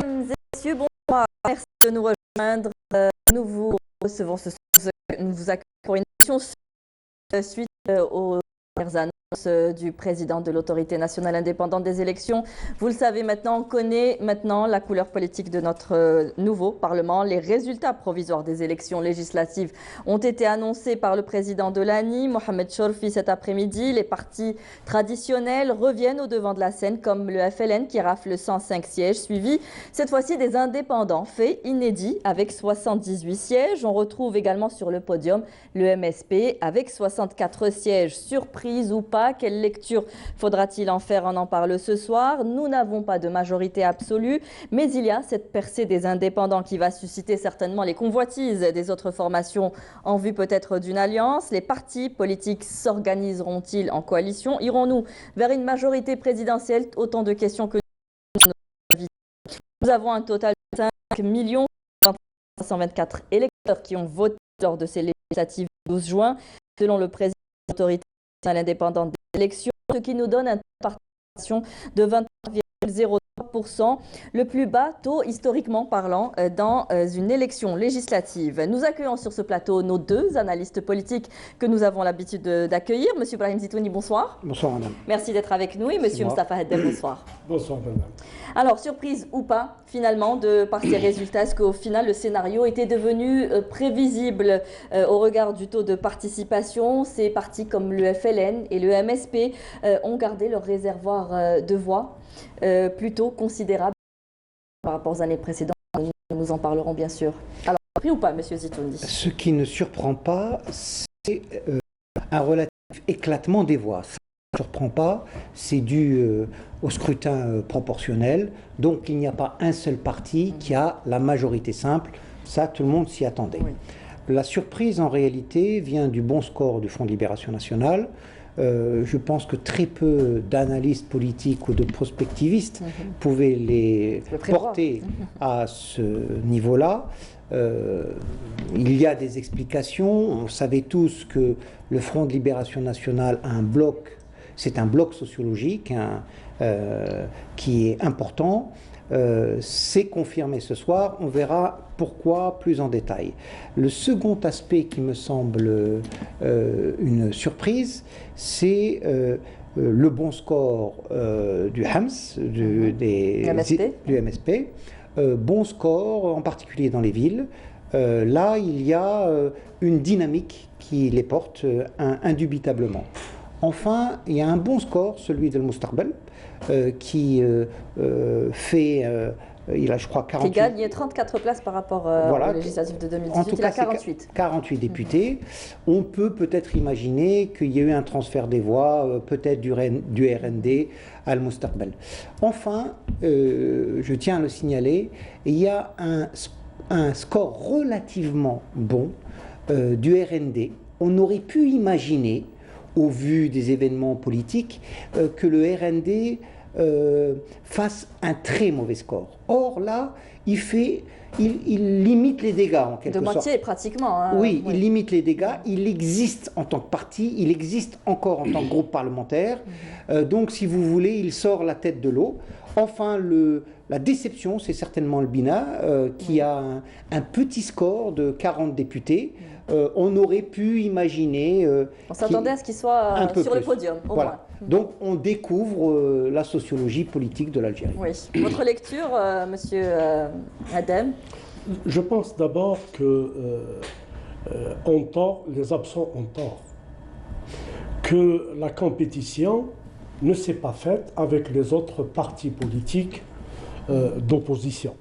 Mesdames et messieurs, bonsoir. Merci de nous rejoindre. Nous vous recevons ce soir. Nous vous accueillons pour une émission suite aux dernières annonces du président de l'Autorité nationale indépendante des élections. Vous le savez maintenant, on connaît maintenant la couleur politique de notre nouveau Parlement. Les résultats provisoires des élections législatives ont été annoncés par le président de l'ANI, Mohamed Chorfi, cet après-midi. Les partis traditionnels reviennent au devant de la scène, comme le FLN qui rafle 105 sièges, suivi cette fois-ci des indépendants, fait inédit avec 78 sièges. On retrouve également sur le podium le MSP avec 64 sièges. Surprise ou pas, quelle lecture faudra-t-il en faire? On en parle ce soir. Nous n'avons pas de majorité absolue, mais il y a cette percée des indépendants qui va susciter certainement les convoitises des autres formations en vue peut-être d'une alliance. Les partis politiques s'organiseront-ils en coalition? Irons-nous vers une majorité présidentielle? Autant de questions que nous avons un total de 5 524 électeurs qui ont voté lors de ces législatives du 12 juin, selon le président de l'Autorité nationale indépendante des élections, ce qui nous donne un taux de participation de 23,03%, le plus bas taux historiquement parlant dans une élection législative. Nous accueillons sur ce plateau nos deux analystes politiques que nous avons l'habitude d'accueillir. Monsieur Brahim Zitouni, bonsoir. Bonsoir, madame. Merci d'être avec nous. Et monsieur Mustafa Haddad, bonsoir. Bonsoir, madame. Alors, surprise ou pas, finalement, par ces résultats, est-ce qu'au final, le scénario était devenu prévisible au regard du taux de participation? Ces partis comme le FLN et le MSP ont gardé leur réservoir de voix plutôt considérable par rapport aux années précédentes. Nous en parlerons bien sûr. Alors, surpris ou pas, monsieur Zitouni? Ce qui ne surprend pas, c'est un relatif éclatement des voix. Ne surprend pas, c'est dû au scrutin proportionnel, donc il n'y a pas un seul parti qui a la majorité simple, ça tout le monde s'y attendait. Oui. La surprise en réalité vient du bon score du Front de Libération Nationale. Je pense que très peu d'analystes politiques ou de prospectivistes pouvaient les porter à ce niveau-là. Il y a des explications, on savait tous que le Front de Libération Nationale a un bloc. C'est un bloc sociologique qui est important. C'est confirmé ce soir. On verra pourquoi plus en détail. Le second aspect qui me semble une surprise, c'est le bon score du HAMS, du MSP. Bon score, en particulier dans les villes. Là, il y a une dynamique qui les porte indubitablement. Enfin, il y a un bon score, celui de Moustarbel, qui fait, il a je crois 48... Qui gagne 34 places par rapport aux législatives de 2018, en tout cas, il a 48. 48 députés. On peut peut-être imaginer qu'il y a eu un transfert des voix, peut-être du RND à Moustarbel. Enfin, je tiens à le signaler, il y a un score relativement bon du RND. On aurait pu imaginer, au vu des événements politiques, que le RND fasse un très mauvais score. Or là, il limite les dégâts en quelque sorte. De moitié pratiquement. Hein, oui, il limite les dégâts. Il existe en tant que parti, il existe encore en tant que groupe parlementaire. Donc, si vous voulez, il sort la tête de l'eau. Enfin, la déception, c'est certainement le BINA qui a un petit score de 40 députés. On aurait pu imaginer... on s'attendait à ce qu'il soit sur le podium, au moins. Donc, on découvre la sociologie politique de l'Algérie. Oui. Votre lecture, monsieur Adem? Je pense d'abord que les absents ont tort. Que la compétition ne s'est pas faite avec les autres partis politiques d'opposition,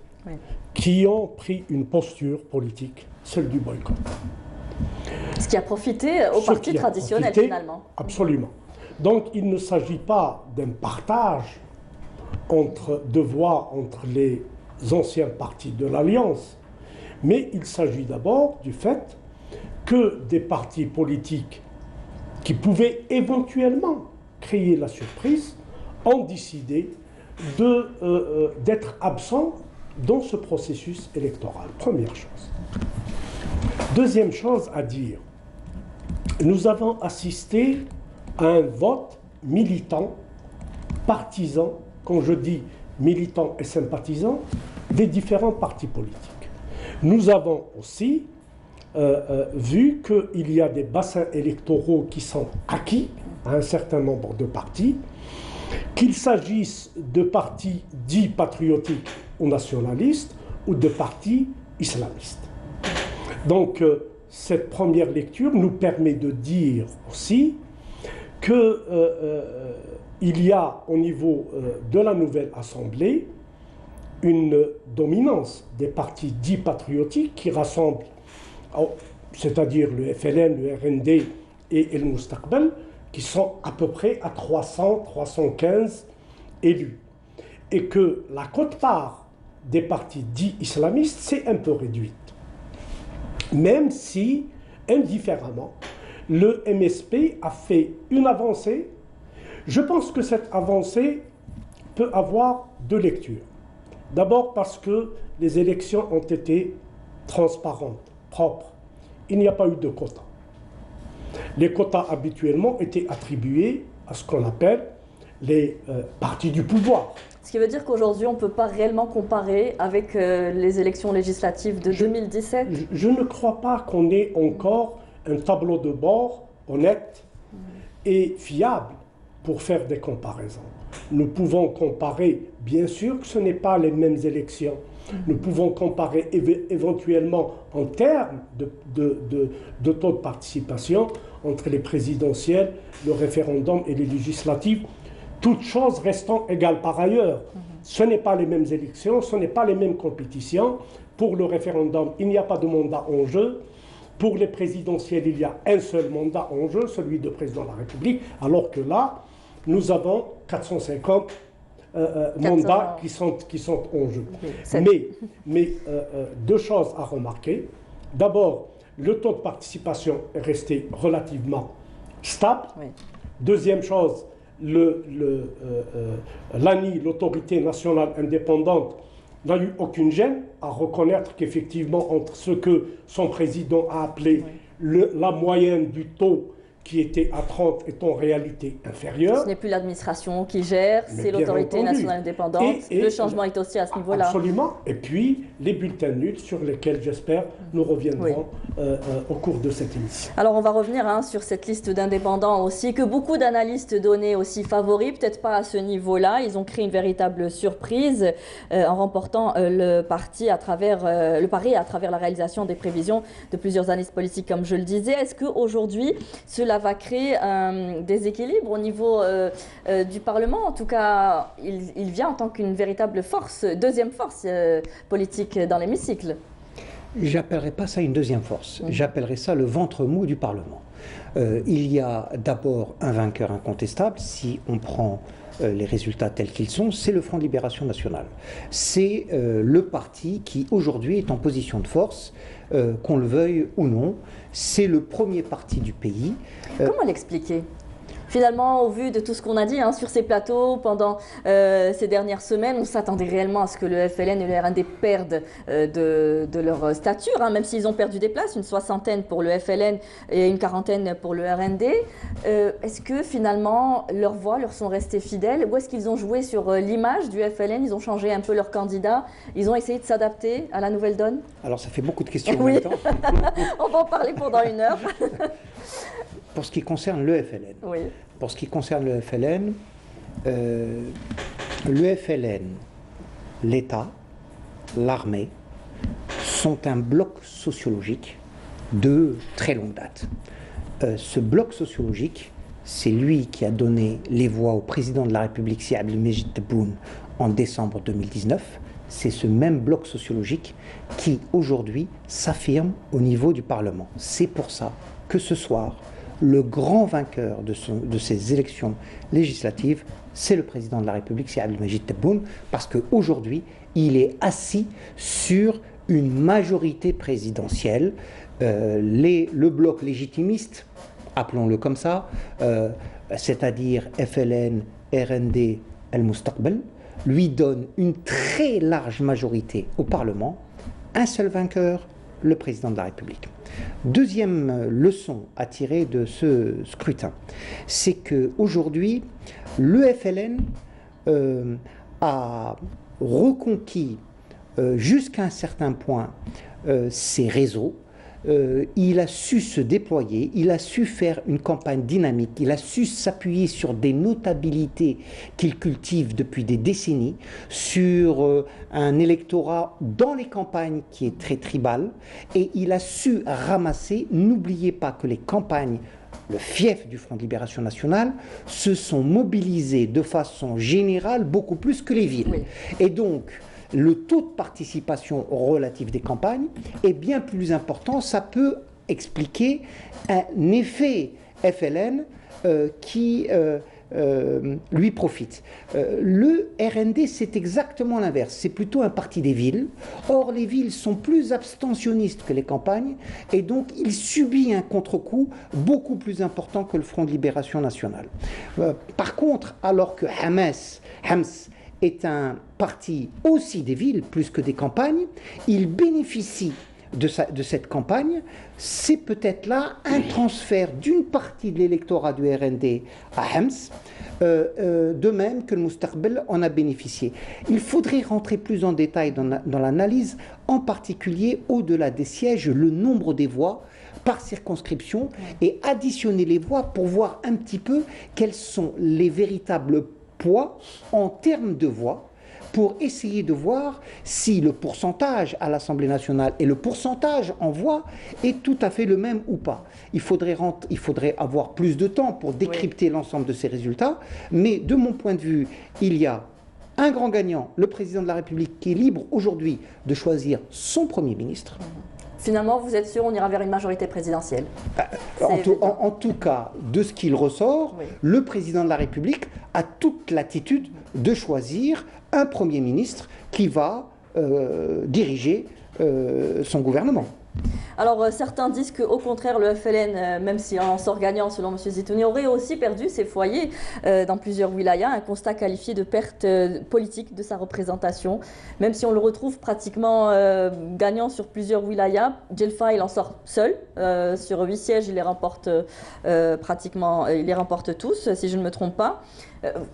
qui ont pris une posture politique, celle du boycott. Ce qui a profité aux partis traditionnels, finalement. Absolument. Donc, il ne s'agit pas d'un partage de voix entre les anciens partis de l'Alliance, mais il s'agit d'abord du fait que des partis politiques qui pouvaient éventuellement créer la surprise ont décidé d'être absents dans ce processus électoral. Première chose. Deuxième chose à dire, nous avons assisté à un vote militant, partisan. Quand je dis militant et sympathisant, des différents partis politiques. Nous avons aussi vu qu'il y a des bassins électoraux qui sont acquis à un certain nombre de partis, qu'il s'agisse de partis dits patriotiques ou nationalistes ou de partis islamistes. Donc, cette première lecture nous permet de dire aussi qu'il y a au niveau de la nouvelle Assemblée une dominance des partis dits patriotiques qui rassemblent, c'est-à-dire le FLN, le RND et El Moustaqbal, qui sont à peu près à 300-315 élus. Et que la quote-part des partis dits islamistes s'est un peu réduite. Même si, indifféremment, le MSP a fait une avancée. Je pense que cette avancée peut avoir deux lectures. D'abord parce que les élections ont été transparentes, propres. Il n'y a pas eu de quotas. Les quotas habituellement étaient attribués à ce qu'on appelle les partis du pouvoir. Ce qui veut dire qu'aujourd'hui, on ne peut pas réellement comparer avec les élections législatives de 2017. Je ne crois pas qu'on ait encore un tableau de bord honnête et fiable pour faire des comparaisons. Nous pouvons comparer, bien sûr que ce n'est pas les mêmes élections. Nous pouvons comparer éventuellement en termes de taux de participation entre les présidentielles, le référendum et les législatives, toutes choses restant égales par ailleurs. Ce n'est pas les mêmes élections, ce n'est pas les mêmes compétitions. Pour le référendum, il n'y a pas de mandat en jeu. Pour les présidentielles, il y a un seul mandat en jeu, celui de président de la République, alors que là, nous avons 450 mandats qui sont en jeu. Mais deux choses à remarquer. D'abord, le taux de participation est resté relativement stable. Oui. Deuxième chose, l'ANI, l'autorité nationale indépendante, n'a eu aucune gêne à reconnaître qu'effectivement, entre ce que son président a appelé la moyenne du taux qui était à 30 est en réalité inférieure. Ce n'est plus l'administration qui gère, c'est l'autorité nationale indépendante. Et le changement est aussi à ce niveau-là. Absolument. Et puis, les bulletins nuls sur lesquels, j'espère, nous reviendrons au cours de cette émission. Alors, on va revenir sur cette liste d'indépendants aussi, que beaucoup d'analystes donnaient aussi favoris, peut-être pas à ce niveau-là. Ils ont créé une véritable surprise en remportant le pari à travers la réalisation des prévisions de plusieurs analystes politiques, comme je le disais. Est-ce qu'aujourd'hui, cela va créer un déséquilibre au niveau du Parlement? En tout cas, il vient en tant qu'une véritable force, deuxième force politique dans l'hémicycle. J'appellerais pas ça une deuxième force, j'appellerais ça le ventre mou du Parlement. Il y a d'abord un vainqueur incontestable, si on prend les résultats tels qu'ils sont, c'est le Front de Libération Nationale. C'est le parti qui aujourd'hui est en position de force, qu'on le veuille ou non. C'est le premier parti du pays. Comment l'expliquer ? Finalement, au vu de tout ce qu'on a dit sur ces plateaux pendant ces dernières semaines, on s'attendait réellement à ce que le FLN et le RND perdent de leur stature, même s'ils ont perdu des places, une soixantaine pour le FLN et une quarantaine pour le RND. Est-ce que finalement, leurs voix leur sont restées fidèles? Ou est-ce qu'ils ont joué sur l'image du FLN? Ils ont changé un peu leur candidat? Ils ont essayé de s'adapter à la nouvelle donne? Alors, ça fait beaucoup de questions en même temps. On va en parler pendant une heure. Pour ce qui concerne le FLN, pour ce qui concerne le FLN, l'État, l'armée sont un bloc sociologique de très longue date. Ce bloc sociologique, c'est lui qui a donné les voix au président de la République, Si Abdelmejid Tebboune, en décembre 2019. C'est ce même bloc sociologique qui, aujourd'hui, s'affirme au niveau du Parlement. C'est pour ça que ce soir, le grand vainqueur de ces élections législatives, c'est le président de la République, c'est Abdelmejid Tebboune, parce qu'aujourd'hui, il est assis sur une majorité présidentielle. Le bloc légitimiste, appelons-le comme ça, c'est-à-dire FLN, RND, El Moustaqbal, lui donne une très large majorité au Parlement, un seul vainqueur, le président de la République. Deuxième leçon à tirer de ce scrutin, c'est qu'aujourd'hui, le FLN a reconquis jusqu'à un certain point ses réseaux. Il a su se déployer, il a su faire une campagne dynamique, il a su s'appuyer sur des notabilités qu'il cultive depuis des décennies, sur un électorat dans les campagnes qui est très tribal, et il a su ramasser, n'oubliez pas que les campagnes, le fief du Front de Libération Nationale, se sont mobilisés de façon générale beaucoup plus que les villes. Oui. Et donc, le taux de participation relatif des campagnes est bien plus important. Ça peut expliquer un effet FLN qui lui profite. Le RND, c'est exactement l'inverse. C'est plutôt un parti des villes. Or, les villes sont plus abstentionnistes que les campagnes et donc il subit un contre-coup beaucoup plus important que le Front de Libération Nationale. Par contre, alors que Hams est un parti aussi des villes plus que des campagnes, il bénéficie de cette campagne. C'est peut-être là un transfert d'une partie de l'électorat du RND à Hams, de même que le Moustaqbel en a bénéficié. Il faudrait rentrer plus en détail dans l'analyse, en particulier au-delà des sièges, le nombre des voix par circonscription et additionner les voix pour voir un petit peu quels sont les véritables poids en termes de voix pour essayer de voir si le pourcentage à l'Assemblée nationale et le pourcentage en voix est tout à fait le même ou pas. Il faudrait avoir plus de temps pour décrypter l'ensemble de ces résultats, mais de mon point de vue, il y a un grand gagnant, le président de la République, qui est libre aujourd'hui de choisir son Premier ministre. Finalement, vous êtes sûr on ira vers une majorité présidentielle? En tout cas, de ce qu'il ressort, oui, le président de la République a toute l'attitude de choisir un Premier ministre qui va diriger son gouvernement. Alors certains disent qu'au contraire le FLN, même si en sort gagnant selon M. Zitouni, aurait aussi perdu ses foyers dans plusieurs wilayas, un constat qualifié de perte politique de sa représentation, même si on le retrouve pratiquement gagnant sur plusieurs wilayas. Djelfa, il en sort seul, sur 8 sièges il les remporte il les remporte tous, si je ne me trompe pas.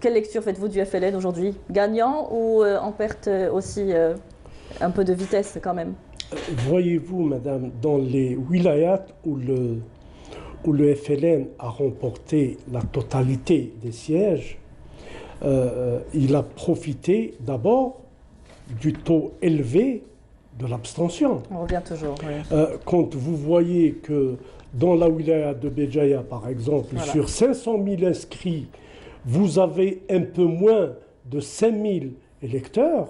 Quelle lecture faites-vous du FLN aujourd'hui? Gagnant ou en perte aussi un peu de vitesse quand même? Voyez-vous, madame, dans les wilayats où le FLN a remporté la totalité des sièges, il a profité d'abord du taux élevé de l'abstention. On revient toujours, oui. Quand vous voyez que dans la wilaya de Béjaïa, par exemple, voilà, sur 500 000 inscrits, vous avez un peu moins de 5 000 électeurs,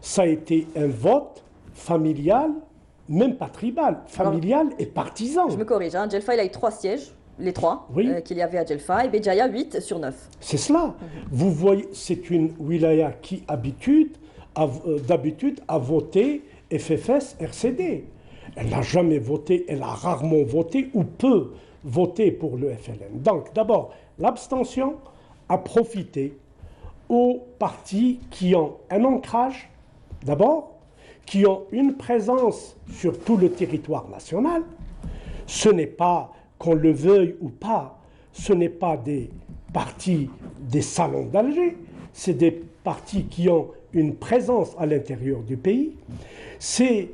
ça a été un vote familial, même pas tribal, familial et partisan. Je me corrige, hein, Djelfa, il a eu 3 sièges, les 3 oui, qu'il y avait à Djelfa, et Béjaïa 8 sur 9. C'est cela. Vous voyez, c'est une wilaya qui d'habitude a voté FFS, RCD. Elle n'a jamais voté, elle a rarement voté ou peu voté pour le FLN. Donc d'abord, l'abstention a profité aux partis qui ont un ancrage, d'abord, qui ont une présence sur tout le territoire national. Ce n'est pas, qu'on le veuille ou pas, ce n'est pas des partis des salons d'Alger, c'est des partis qui ont une présence à l'intérieur du pays. C'est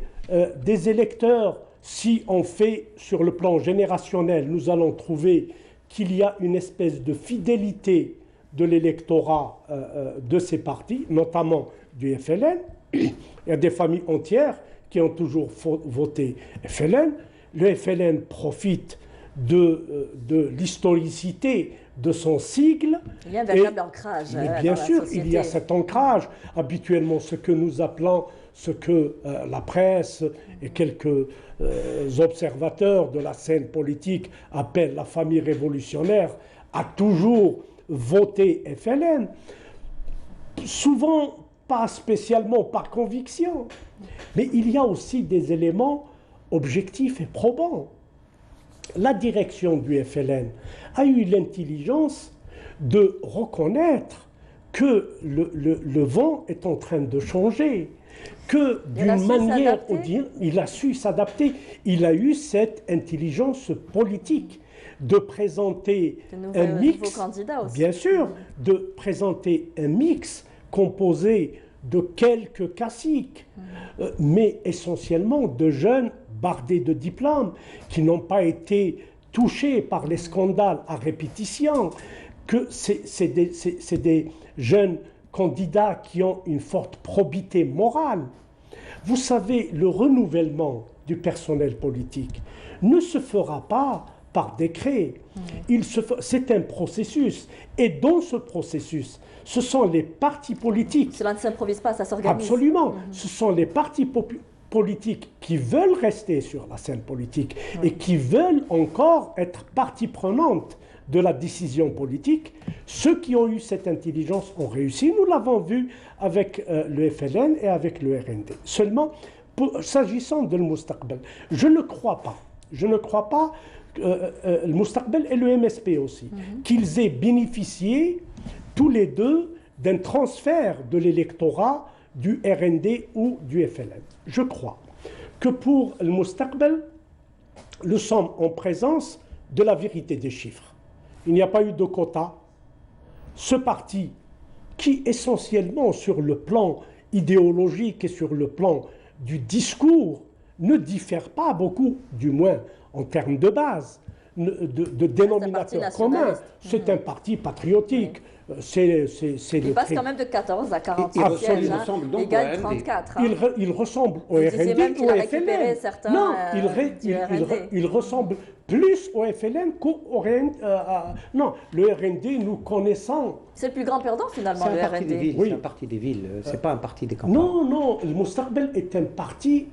des électeurs, si on fait sur le plan générationnel, nous allons trouver qu'il y a une espèce de fidélité de l'électorat de ces partis, notamment du FLN. Il y a des familles entières qui ont toujours voté FLN. Le FLN profite de l'historicité de son sigle. Il y a un véritable ancrage. Mais bien sûr, il y a cet ancrage. Habituellement, ce que nous appelons, ce que la presse et quelques observateurs de la scène politique appellent la famille révolutionnaire, a toujours voté FLN. Souvent, pas spécialement par conviction, mais il y a aussi des éléments objectifs et probants. La direction du FLN a eu l'intelligence de reconnaître que le vent est en train de changer, que d'une manière ou d'une autre, il a su s'adapter. Il a eu cette intelligence politique de présenter un mix, bien sûr, de présenter un mix composé de quelques caciques, mais essentiellement de jeunes bardés de diplômes qui n'ont pas été touchés par les scandales à répétition, que c'est des jeunes candidats qui ont une forte probité morale. Vous savez, le renouvellement du personnel politique ne se fera pas par décret. C'est un processus. Et dans ce processus, ce sont les partis politiques. Cela ne s'improvise pas, ça s'organise. Absolument. Ce sont les partis politiques qui veulent rester sur la scène politique et qui veulent encore être partie prenante de la décision politique. Ceux qui ont eu cette intelligence ont réussi. Nous l'avons vu avec le FLN et avec le RND. Seulement, s'agissant de Mustaqbal, je ne crois pas le Mustaqbal et le MSP aussi, qu'ils aient bénéficié tous les deux d'un transfert de l'électorat du RND ou du FLN. Je crois que pour le Mustaqbal, nous sommes en présence de la vérité des chiffres. Il n'y a pas eu de quota. Ce parti, qui essentiellement sur le plan idéologique et sur le plan du discours, ne diffère pas beaucoup, du moins en termes de base, de dénominateur commun. C'est un parti patriotique. Il passe quand même de 14 à 48 sièges. Il gagne 34. Il ressemble au RND ou au FLN. Non, il ressemble plus au FLN qu'au RND. Non, le RND, nous connaissons. C'est le plus grand perdant finalement, le RND. C'est un parti des villes, c'est pas un parti des campagnes. Non, le Mustaqbal est un parti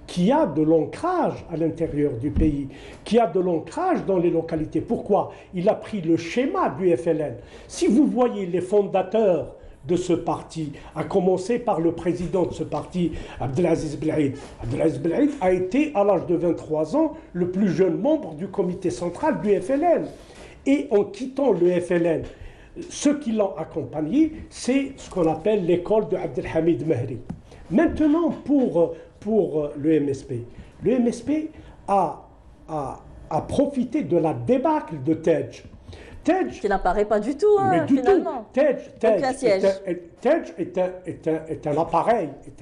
qui a de l'ancrage à l'intérieur du pays, qui a de l'ancrage dans les localités. Pourquoi? Il a pris le schéma du FLN. Si vous voyez les fondateurs de ce parti, à commencer par le président de ce parti, Abdelaziz Belaïd. Abdelaziz Belaïd a été, à l'âge de 23 ans, le plus jeune membre du comité central du FLN. Et en quittant le FLN, ceux qui l'ont accompagné, c'est ce qu'on appelle l'école de Abdelhamid Mehri. Maintenant, pour le MSP. Le MSP a profité de la débâcle de Tej. Qui n'apparaît pas du tout, finalement. Tej est un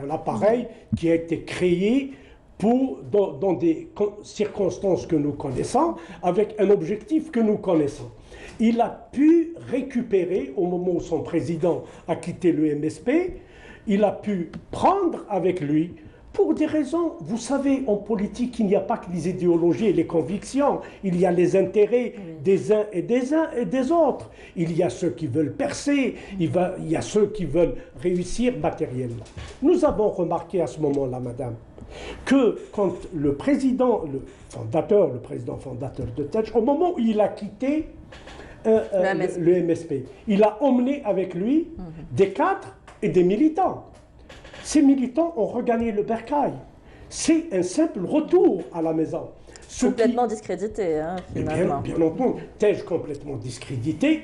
appareil qui a été créé dans des circonstances que nous connaissons, avec un objectif que nous connaissons. Il a pu récupérer, au moment où son président a quitté le MSP, il a pu prendre avec lui, pour des raisons, vous savez, en politique, il n'y a pas que les idéologies et les convictions, il y a les intérêts des uns et des autres. Il y a ceux qui veulent percer, il y a ceux qui veulent réussir matériellement. Nous avons remarqué à ce moment-là, madame, que quand le président fondateur de Tej, au moment où il a quitté le MSP, il a emmené avec lui des cadres et des militants. Ces militants ont regagné le bercail. C'est un simple retour à la maison. Complètement discrédité, finalement. Bien entendu, Tej complètement discrédité.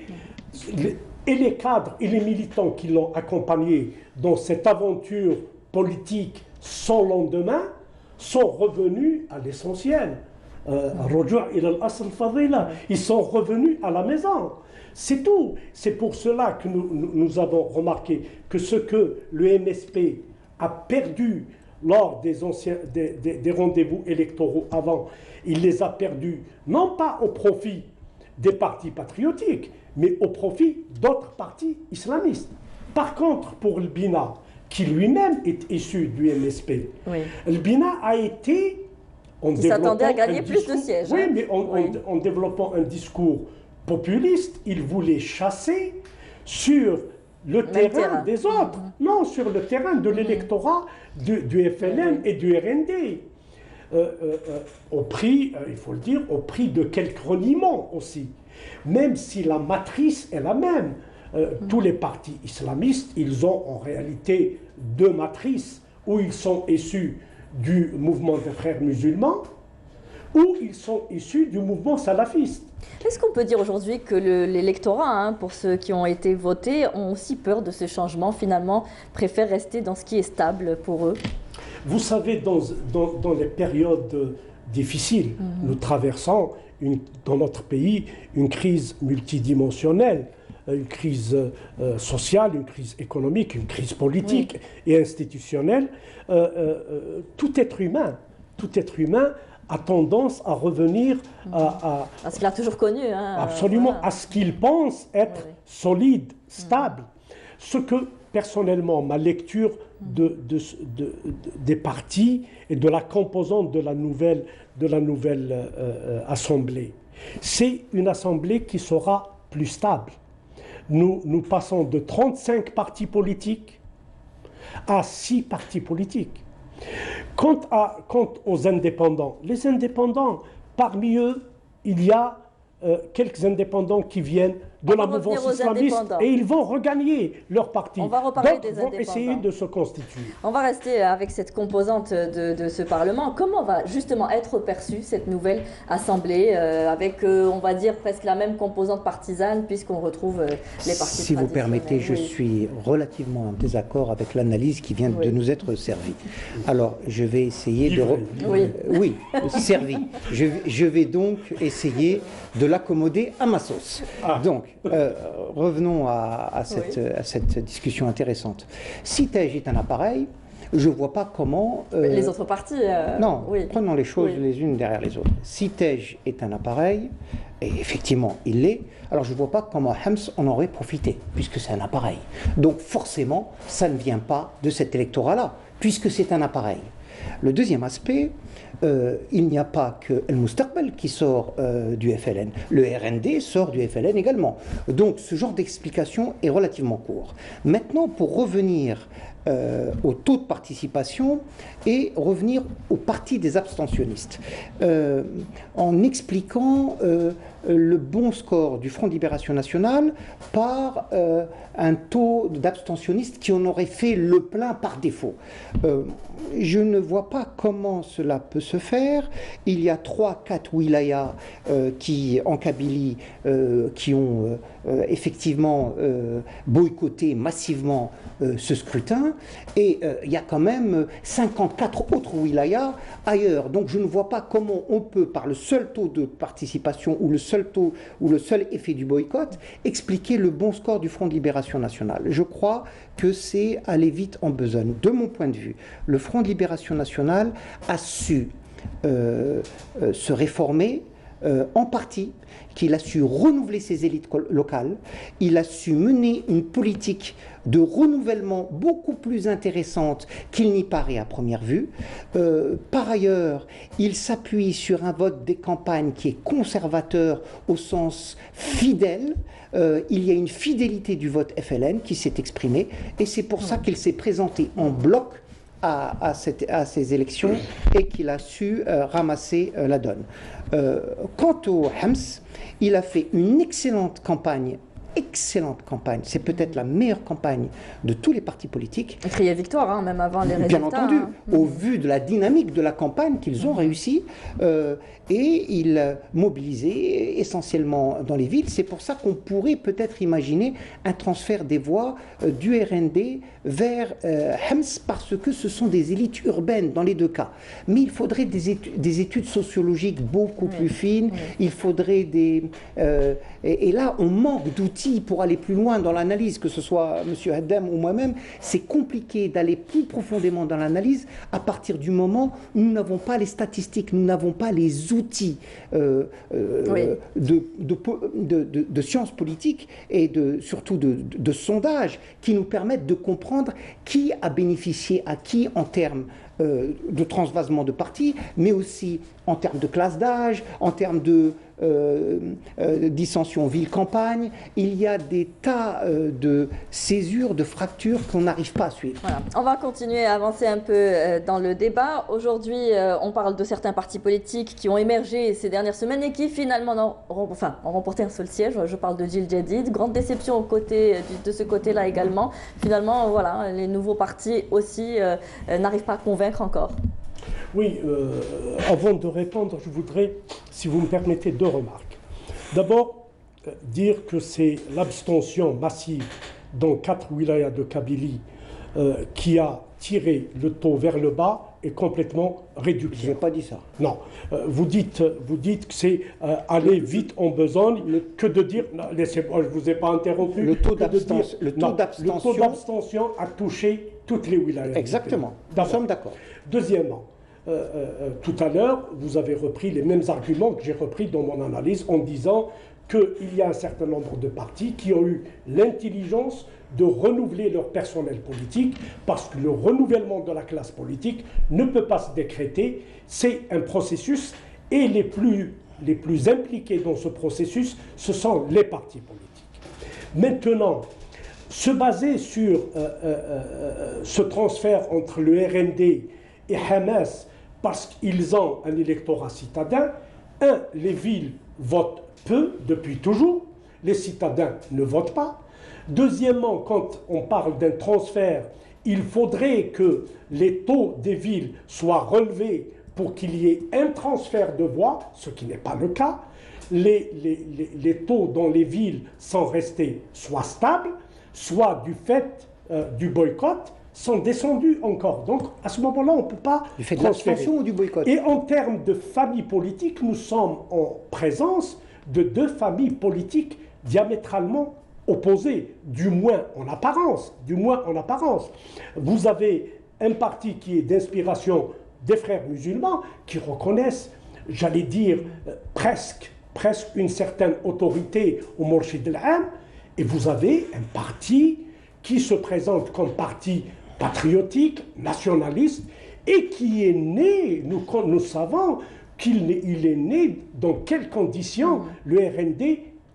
Et les cadres et les militants qui l'ont accompagné dans cette aventure politique sans lendemain sont revenus à l'essentiel. Ils sont revenus à la maison. C'est tout. C'est pour cela que nous avons remarqué que ce que le MSP a perdu lors des rendez-vous électoraux avant, il les a perdus non pas au profit des partis patriotiques, mais au profit d'autres partis islamistes. Par contre, pour le BINA, qui lui-même est issu du MSP, le BINA a été... Il s'attendait à gagner plus de sièges. Oui, mais en développant un discours populiste, il voulait chasser sur le terrain des autres, non, sur le terrain de l'électorat du FLN et du RND. Au prix, il faut le dire, au prix de quelques reniements aussi. Même si la matrice est la même. Tous les partis islamistes, ils ont en réalité deux matrices, où ils sont issus du mouvement des frères musulmans, ou ils sont issus du mouvement salafiste. Est-ce qu'on peut dire aujourd'hui que l'électorat, pour ceux qui ont été votés, ont aussi peur de ce changement, finalement, préfèrent rester dans ce qui est stable pour eux? Vous savez, dans les périodes difficiles, nous traversons dans notre pays une crise multidimensionnelle. une crise sociale, une crise économique, une crise politique et institutionnelle. Tout être humain a tendance à revenir à ce qu'il a toujours connu. Hein, absolument, à ce qu'il pense être solide, stable. Ce que, personnellement, ma lecture des partis et de la composante de la nouvelle Assemblée, c'est une Assemblée qui sera plus stable. Nous passons de 35 partis politiques à 6 partis politiques. Quant aux indépendants, les indépendants, parmi eux, il y a quelques indépendants qui viennent de la mouvance islamiste et ils vont regagner leur parti. On va reparler des indépendants. Vont essayer de se constituer. On va rester avec cette composante de ce Parlement. Comment va justement être perçue cette nouvelle Assemblée avec, on va dire, presque la même composante partisane puisqu'on retrouve les partis Si vous permettez, je suis relativement en désaccord avec l'analyse qui vient de nous être servie. Alors, je vais essayer de... Oui, servi. Je vais donc essayer de l'accommoder à ma sauce. Donc, revenons à cette discussion intéressante. Si TEJ est un appareil, je ne vois pas comment... les autres partis... non, prenons les choses les unes derrière les autres. Si TEJ est un appareil, et effectivement il l'est, alors je ne vois pas comment Hems en aurait profité, puisque c'est un appareil. Donc forcément, ça ne vient pas de cet électorat-là, puisque c'est un appareil. Le deuxième aspect, il n'y a pas que El Moustaqbal qui sort du FLN. Le RND sort du FLN également. Donc ce genre d'explication est relativement court. Maintenant, pour revenir au taux de participation et revenir au parti des abstentionnistes, en expliquant le bon score du Front de Libération Nationale par un taux d'abstentionnistes qui en aurait fait le plein par défaut. Je ne vois pas comment cela peut se faire. Il y a 3-4 wilayas qui, en Kabylie, qui ont effectivement boycotté massivement ce scrutin, et il y a quand même 54 autres wilayas ailleurs. Donc je ne vois pas comment on peut, par le seul taux de participation ou le seul effet du boycott, expliquer le bon score du Front de Libération Nationale. Je crois que c'est aller vite en besogne. De mon point de vue, le Front de Libération Nationale a su se réformer en partie, qu'il a su renouveler ses élites locales, il a su mener une politique de renouvellement beaucoup plus intéressante qu'il n'y paraît à première vue. Par ailleurs, il s'appuie sur un vote des campagnes qui est conservateur au sens fidèle. Il y a une fidélité du vote FLN qui s'est exprimée, et c'est pour ça qu'il s'est présenté en bloc à ces élections et qu'il a su ramasser la donne. Quant au Hems, il a fait une excellente campagne, c'est peut-être la meilleure campagne de tous les partis politiques. Il criait victoire, hein, même avant les résultats. Bien entendu, au vu de la dynamique de la campagne qu'ils ont réussi, et il mobilisait essentiellement dans les villes. C'est pour ça qu'on pourrait peut-être imaginer un transfert des voix du RND vers Hems, parce que ce sont des élites urbaines dans les deux cas. Mais il faudrait des études sociologiques beaucoup plus fines, il faudrait et là, on manque d'outils pour aller plus loin dans l'analyse, que ce soit M. Haddam ou moi-même. C'est compliqué d'aller plus profondément dans l'analyse à partir du moment où nous n'avons pas les statistiques, nous n'avons pas les outils de sciences politiques et surtout de sondages qui nous permettent de comprendre qui a bénéficié à qui en termes de transvasement de partis, mais aussi en termes de classe d'âge, en termes de dissension ville-campagne. Il y a des tas de césures, de fractures qu'on n'arrive pas à suivre. Voilà. On va continuer à avancer un peu dans le débat. Aujourd'hui, on parle de certains partis politiques qui ont émergé ces dernières semaines et qui finalement ont remporté un seul siège. Je parle de Jil Jadid. Grande déception de ce côté-là également. Finalement, voilà, les nouveaux partis aussi n'arrivent pas à convaincre encore. Oui, avant de répondre, je voudrais, si vous me permettez, 2 remarques. D'abord, dire que c'est l'abstention massive dans 4 wilayas de Kabylie qui a tirer le taux vers le bas est complètement réducteur. Je n'ai pas dit ça. Non, vous dites que c'est aller vite en besogne, que de dire, laissez-moi, je ne vous ai pas interrompu. Le taux d'abstention a touché toutes les wilayas. Exactement, nous sommes d'accord. Deuxièmement, tout à l'heure, vous avez repris les mêmes arguments que j'ai repris dans mon analyse en disant qu'il y a un certain nombre de partis qui ont eu l'intelligence de renouveler leur personnel politique, parce que le renouvellement de la classe politique ne peut pas se décréter, c'est un processus, et les plus impliqués dans ce processus, ce sont les partis politiques. Maintenant, se baser sur ce transfert entre le RND et Hamas, parce qu'ils ont un électorat citadin, les villes votent peu depuis toujours, les citadins ne votent pas. Deuxièmement, quand on parle d'un transfert, il faudrait que les taux des villes soient relevés pour qu'il y ait un transfert de voix, ce qui n'est pas le cas. Les taux dans les villes sont restés soit stables, soit du fait du boycott, sont descendus encore. Donc, à ce moment-là, on ne peut pas Du fait de transférer. l'abstention ou du boycott? Et en termes de famille politique, nous sommes en présence de deux familles politiques diamétralement opposées, du moins en apparence. Vous avez un parti qui est d'inspiration des frères musulmans, qui reconnaissent, j'allais dire, presque une certaine autorité au Mourchid al-Am, et vous avez un parti qui se présente comme parti patriotique, nationaliste, et qui est né, nous savons qu'il est né dans quelles conditions. Le RND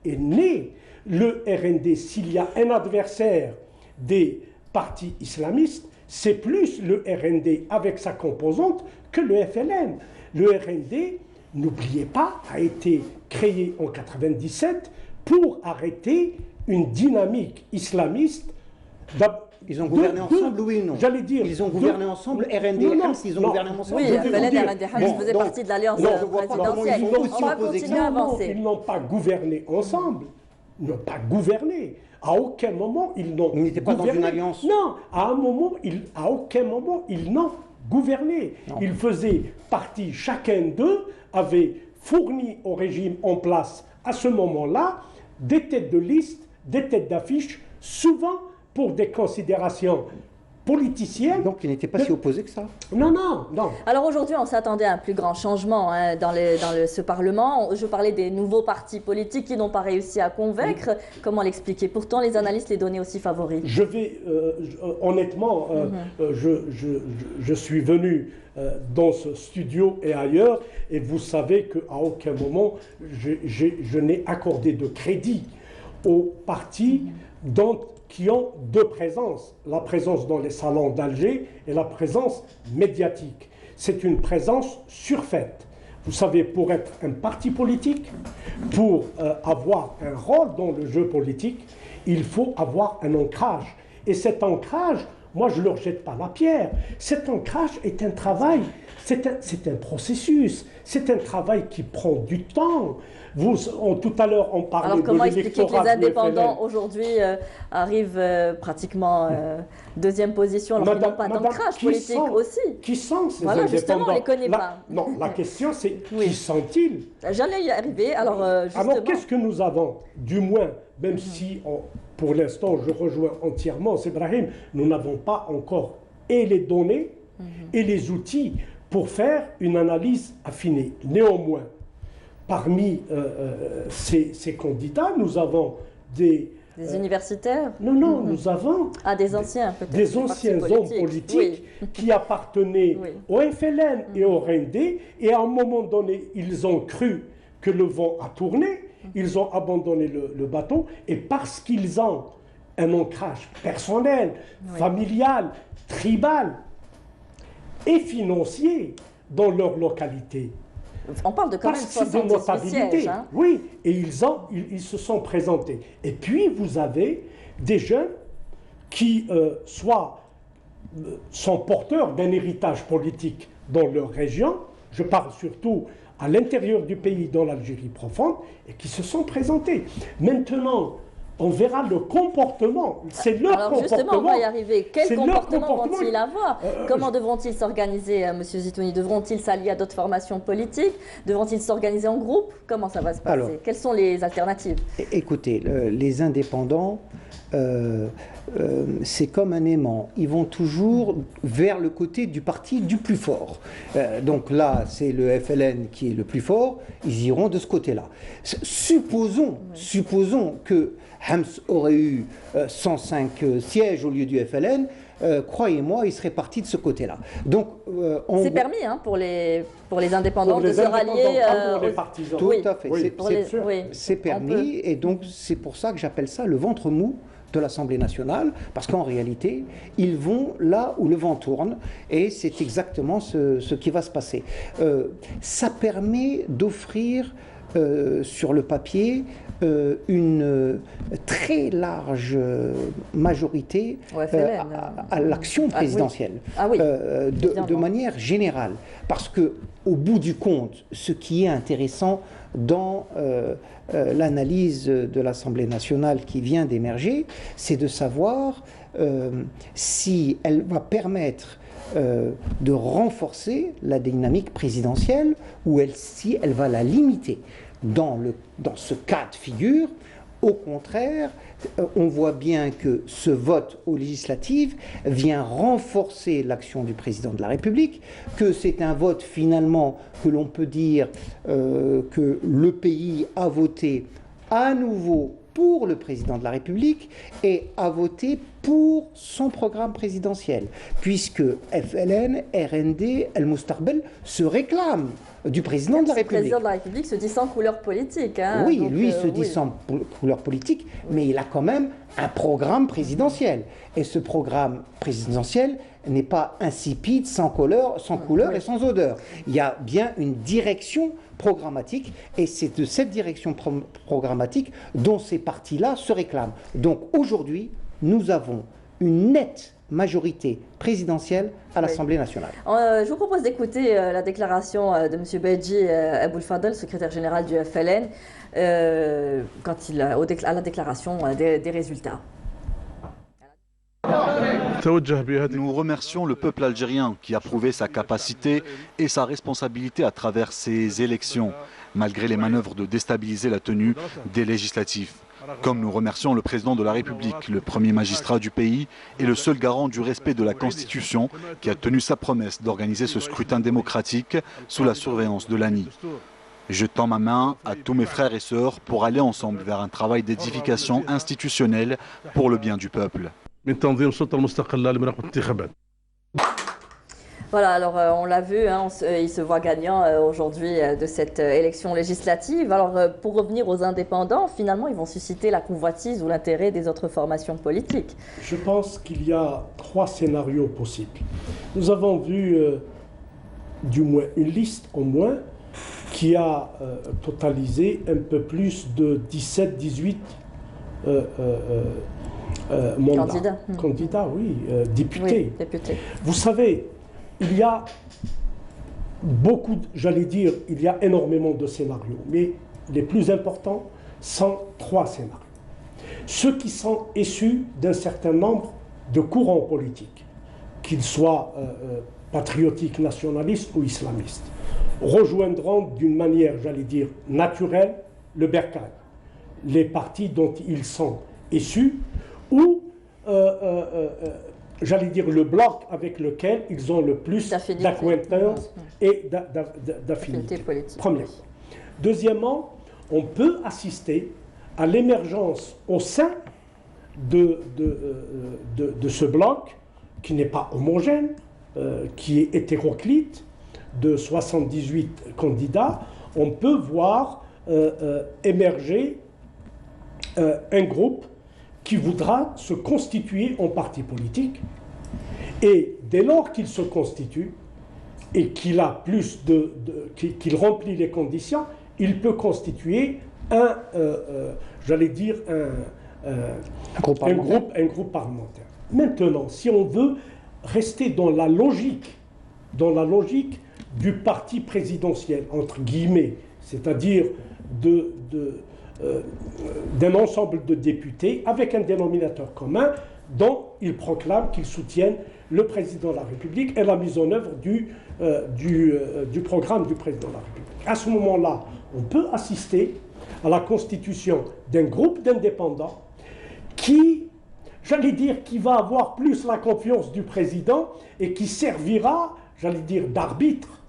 est né. Le RND, s'il y a un adversaire des partis islamistes, c'est plus le RND avec sa composante que le FLN. Le RND, n'oubliez pas, a été créé en 1997 pour arrêter une dynamique islamiste. Ils ont gouverné ensemble, oui ou non? J'allais dire. Ils ont gouverné ensemble, RND et Hams, ils ont gouverné ensemble. Oui, FLN et RND Hams faisaient partie de l'alliance présidentielle. On va continuer à avancer. Ils n'ont pas gouverné ensemble. Ils n'ont pas gouverné. À aucun moment, ils n'ont gouverné. Ils n'étaient pas dans une alliance. Non, à aucun moment, ils n'ont gouverné. Non. Ils faisaient partie, chacun d'eux avait fourni au régime en place, à ce moment-là, des têtes de liste, des têtes d'affiche, souvent pour des considérations politiciennes. Donc ils n'étaient pas si opposés que ça? Non, non, non. Alors aujourd'hui, on s'attendait à un plus grand changement dans ce Parlement. Je parlais des nouveaux partis politiques qui n'ont pas réussi à convaincre. Comment l'expliquer? Pourtant, les analystes les donnaient aussi favoris. Je vais, honnêtement, je suis venu dans ce studio et ailleurs, et vous savez qu'à aucun moment, je n'ai accordé de crédit aux partis qui ont deux présences, la présence dans les salons d'Alger et la présence médiatique. C'est une présence surfaite. Vous savez, pour être un parti politique, pour avoir un rôle dans le jeu politique, il faut avoir un ancrage. Et cet ancrage, moi je ne leur jette pas la pierre. Cet ancrage est un travail, c'est un processus, c'est un travail qui prend du temps. Tout à l'heure, on parlait de l'électorat. Alors comment expliquer que les indépendants aujourd'hui arrivent pratiquement deuxième position alors qu'ils n'ont pas d'ancrage politique aussi? Qui sont ces Voilà, indépendants? justement, on ne les connaît pas. Non, la question c'est Oui. qui sont-ils? J'allais y arriver, alors justement. Alors qu'est-ce que nous avons? Du moins, même si pour l'instant je rejoins entièrement Ibrahim, nous n'avons pas encore et les données et les outils pour faire une analyse affinée. Néanmoins, parmi ces candidats, nous avons des universitaires? Non, nous avons des anciens peut-être. Des anciens hommes politiques qui appartenaient au FLN et au RND, et à un moment donné, ils ont cru que le vent a tourné, ils ont abandonné le bateau, et parce qu'ils ont un ancrage personnel, familial, tribal et financier dans leur localité. On parle de quand même 70 sièges. Hein. Oui, et ils se sont présentés. Et puis, vous avez des jeunes qui soit sont porteurs d'un héritage politique dans leur région, je parle surtout à l'intérieur du pays, dans l'Algérie profonde, et qui se sont présentés. Maintenant, on verra le comportement. C'est leur Alors comportement. justement, on va y arriver. Quel C'est leur comportement comportement. vont-ils avoir? Comment devront-ils s'organiser, Monsieur Zitouni? Devront-ils s'allier à d'autres formations politiques? Devront-ils s'organiser en groupe? Comment ça va se passer? Alors, quelles sont les alternatives? Écoutez, les indépendants, c'est comme un aimant. Ils vont toujours vers le côté du parti du plus fort. Donc là, c'est le FLN qui est le plus fort. Ils iront de ce côté-là. Supposons que Hams aurait eu 105 sièges au lieu du FLN. Croyez-moi, il serait parti de ce côté-là. Donc, c'est permis pour les indépendants de se rallier. Pour les partisans. Tout oui. à fait. Oui. C'est permis, et donc c'est pour ça que j'appelle ça le ventre mou de l'Assemblée nationale, parce qu'en réalité, ils vont là où le vent tourne, et c'est exactement ce qui va se passer. Ça permet d'offrir sur le papier une très large majorité à l'action présidentielle, de manière générale. Parce que, au bout du compte, ce qui est intéressant dans l'analyse de l'Assemblée nationale qui vient d'émerger, c'est de savoir si elle va permettre de renforcer la dynamique présidentielle ou si elle va la limiter. Dans ce cas de figure, au contraire, on voit bien que ce vote aux législatives vient renforcer l'action du président de la République, que c'est un vote finalement que l'on peut dire que le pays a voté à nouveau pour le président de la République et a voté pour son programme présidentiel, puisque FLN, RND, El Moustarbel se réclament du président de la République. Le président de la République se dit sans couleur politique. Oui, donc, lui se dit sans couleur politique, mais il a quand même un programme présidentiel. Et ce programme présidentiel n'est pas insipide, sans couleur et sans odeur. Il y a bien une direction programmatique, et c'est de cette direction programmatique dont ces partis-là se réclament. Donc aujourd'hui, nous avons une nette majorité présidentielle à l'Assemblée nationale. Je vous propose d'écouter la déclaration de M. Beji Aboulfadel, secrétaire général du FLN, à la déclaration des résultats. Nous remercions le peuple algérien qui a prouvé sa capacité et sa responsabilité à travers ces élections, malgré les manœuvres de déstabiliser la tenue des législatives. Comme nous remercions le président de la République, le premier magistrat du pays et le seul garant du respect de la Constitution qui a tenu sa promesse d'organiser ce scrutin démocratique sous la surveillance de l'ANI. Je tends ma main à tous mes frères et sœurs pour aller ensemble vers un travail d'édification institutionnelle pour le bien du peuple. Voilà, alors on l'a vu, il se voit gagnant aujourd'hui de cette élection législative. Alors pour revenir aux indépendants, finalement, ils vont susciter la convoitise ou l'intérêt des autres formations politiques. Je pense qu'il y a 3 scénarios possibles. Nous avons vu du moins une liste au moins qui a totalisé un peu plus de 17-18 mandats. Candidats, oui, députés. Oui, députés. Vous savez, il y a beaucoup, il y a énormément de scénarios, mais les plus importants sont 3 scénarios. Ceux qui sont issus d'un certain nombre de courants politiques, qu'ils soient patriotiques, nationalistes ou islamistes, rejoindront d'une manière, naturelle, le bercail, les partis dont ils sont issus, ou le bloc avec lequel ils ont le plus d'acquaintance et d'affinité. Premièrement. Deuxièmement, on peut assister à l'émergence au sein de ce bloc, qui n'est pas homogène, qui est hétéroclite, de 78 candidats. On peut voir émerger un groupe qui voudra se constituer en parti politique, et dès lors qu'il se constitue et qu'il a qu'il remplit les conditions, il peut constituer un groupe parlementaire. Maintenant, si on veut rester dans la logique du parti présidentiel, entre guillemets, c'est-à-dire d'un ensemble de députés avec un dénominateur commun dont ils proclament qu'ils soutiennent le président de la République et la mise en œuvre du programme du président de la République. À ce moment-là, on peut assister à la constitution d'un groupe d'indépendants qui, j'allais dire, qui va avoir plus la confiance du président et qui servira, j'allais dire, d'arbitre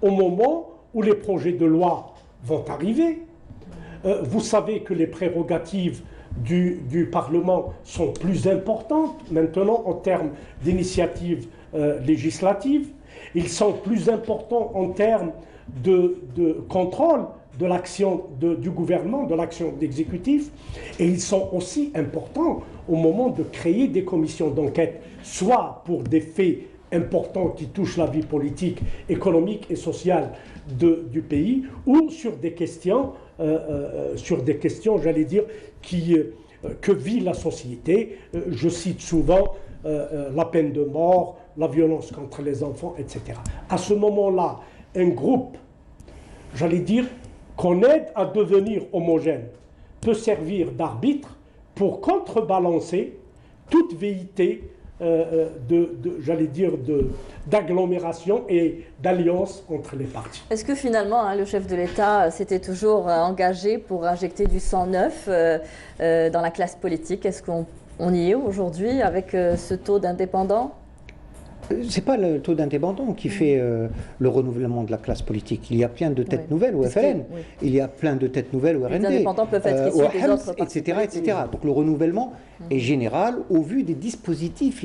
au moment où les projets de loi vont arriver. Vous savez que les prérogatives du Parlement sont plus importantes maintenant en termes d'initiatives législatives. Ils sont plus importants en termes de contrôle de l'action du gouvernement, de l'action d'exécutif. Et ils sont aussi importants au moment de créer des commissions d'enquête, soit pour des faits importants qui touchent la vie politique, économique et sociale du pays, ou sur des questions, j'allais dire, que vit la société. Je cite souvent la peine de mort, la violence contre les enfants, etc. À ce moment-là, un groupe, j'allais dire, qu'on aide à devenir homogène, peut servir d'arbitre pour contrebalancer toute velléité j'allais dire, d'agglomération et d'alliance entre les partis. Est-ce que finalement, le chef de l'État s'était toujours engagé pour injecter du sang neuf dans la classe politique? Est-ce qu'on y est aujourd'hui avec ce taux d'indépendants? Ce n'est pas le taux d'indépendants qui fait le renouvellement de la classe politique. Il y a plein de têtes nouvelles au FLN, il y a plein de têtes nouvelles au RND, les indépendants peuvent être issus des autres partis, etc. Donc le renouvellement est général au vu des dispositifs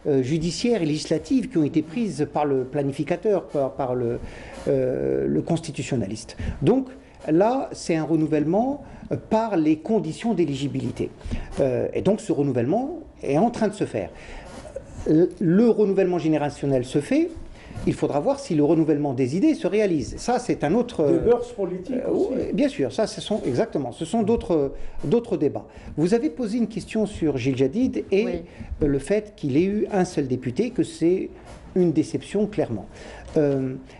judiciaires et législatifs qui ont été prises par le planificateur, par le constitutionnaliste. Donc là, c'est un renouvellement par les conditions d'éligibilité. Et donc ce renouvellement est en train de se faire. Le renouvellement générationnel se fait, il faudra voir si le renouvellement des idées se réalise. Ça, c'est un autre... Des mœurs politiques aussi. Bien sûr, ça, ce sont d'autres débats. Vous avez posé une question sur Gil Jadid et le fait qu'il ait eu un seul député, que c'est une déception, clairement.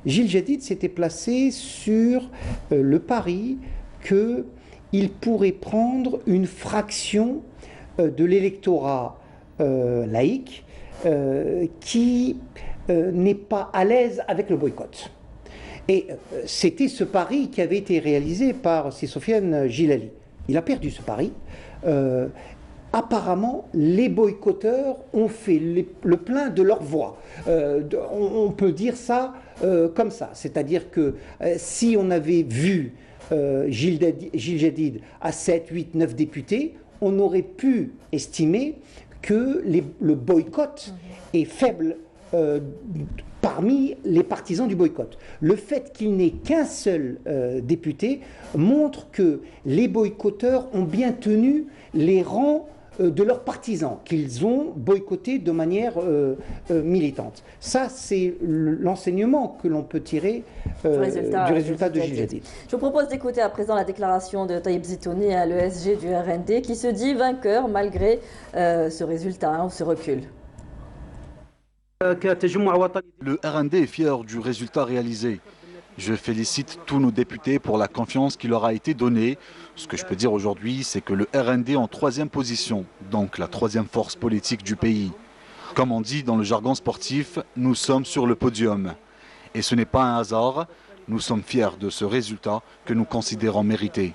Gil Jadid s'était placé sur le pari qu'il pourrait prendre une fraction de l'électorat laïque qui n'est pas à l'aise avec le boycott. Et c'était ce pari qui avait été réalisé par Sofiane Gilali. Il a perdu ce pari. Apparemment, les boycotteurs ont fait le plein de leur voix. On peut dire ça comme ça. C'est-à-dire que si on avait vu Gil Jadid à 7, 8, 9 députés, on aurait pu estimer que le boycott est faible parmi les partisans du boycott. Le fait qu'il n'ait qu'un seul député montre que les boycotteurs ont bien tenu les rangs de leurs partisans, qu'ils ont boycotté de manière militante. Ça, c'est l'enseignement que l'on peut tirer du résultat de Gil Jadid. Je vous propose d'écouter à présent la déclaration de Taïeb Zitouni, l'ESG du RND, qui se dit vainqueur malgré ce résultat, ce recul. Le RND est fier du résultat réalisé. Je félicite tous nos députés pour la confiance qui leur a été donnée. Ce que je peux dire aujourd'hui, c'est que le RND est en 3e position, donc la 3e force politique du pays. Comme on dit dans le jargon sportif, nous sommes sur le podium. Et ce n'est pas un hasard, nous sommes fiers de ce résultat que nous considérons mérité.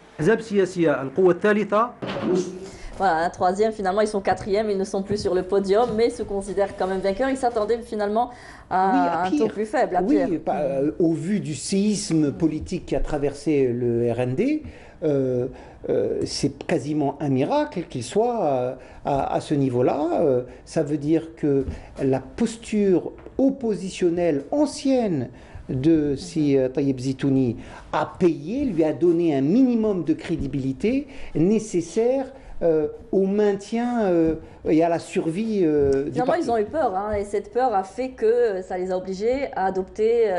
Voilà, un 3e, finalement ils sont 4e, ils ne sont plus sur le podium, mais se considèrent quand même vainqueurs. Ils s'attendaient finalement à un taux plus faible, à pire. Oui, au vu du séisme politique qui a traversé le RND, c'est quasiment un miracle qu'il soit à ce niveau-là. Ça veut dire que la posture oppositionnelle ancienne de Taïeb Zitouni a payé, lui a donné un minimum de crédibilité nécessaire au maintien et à la survie du parti. Ils ont eu peur, et cette peur a fait que ça les a obligés à adopter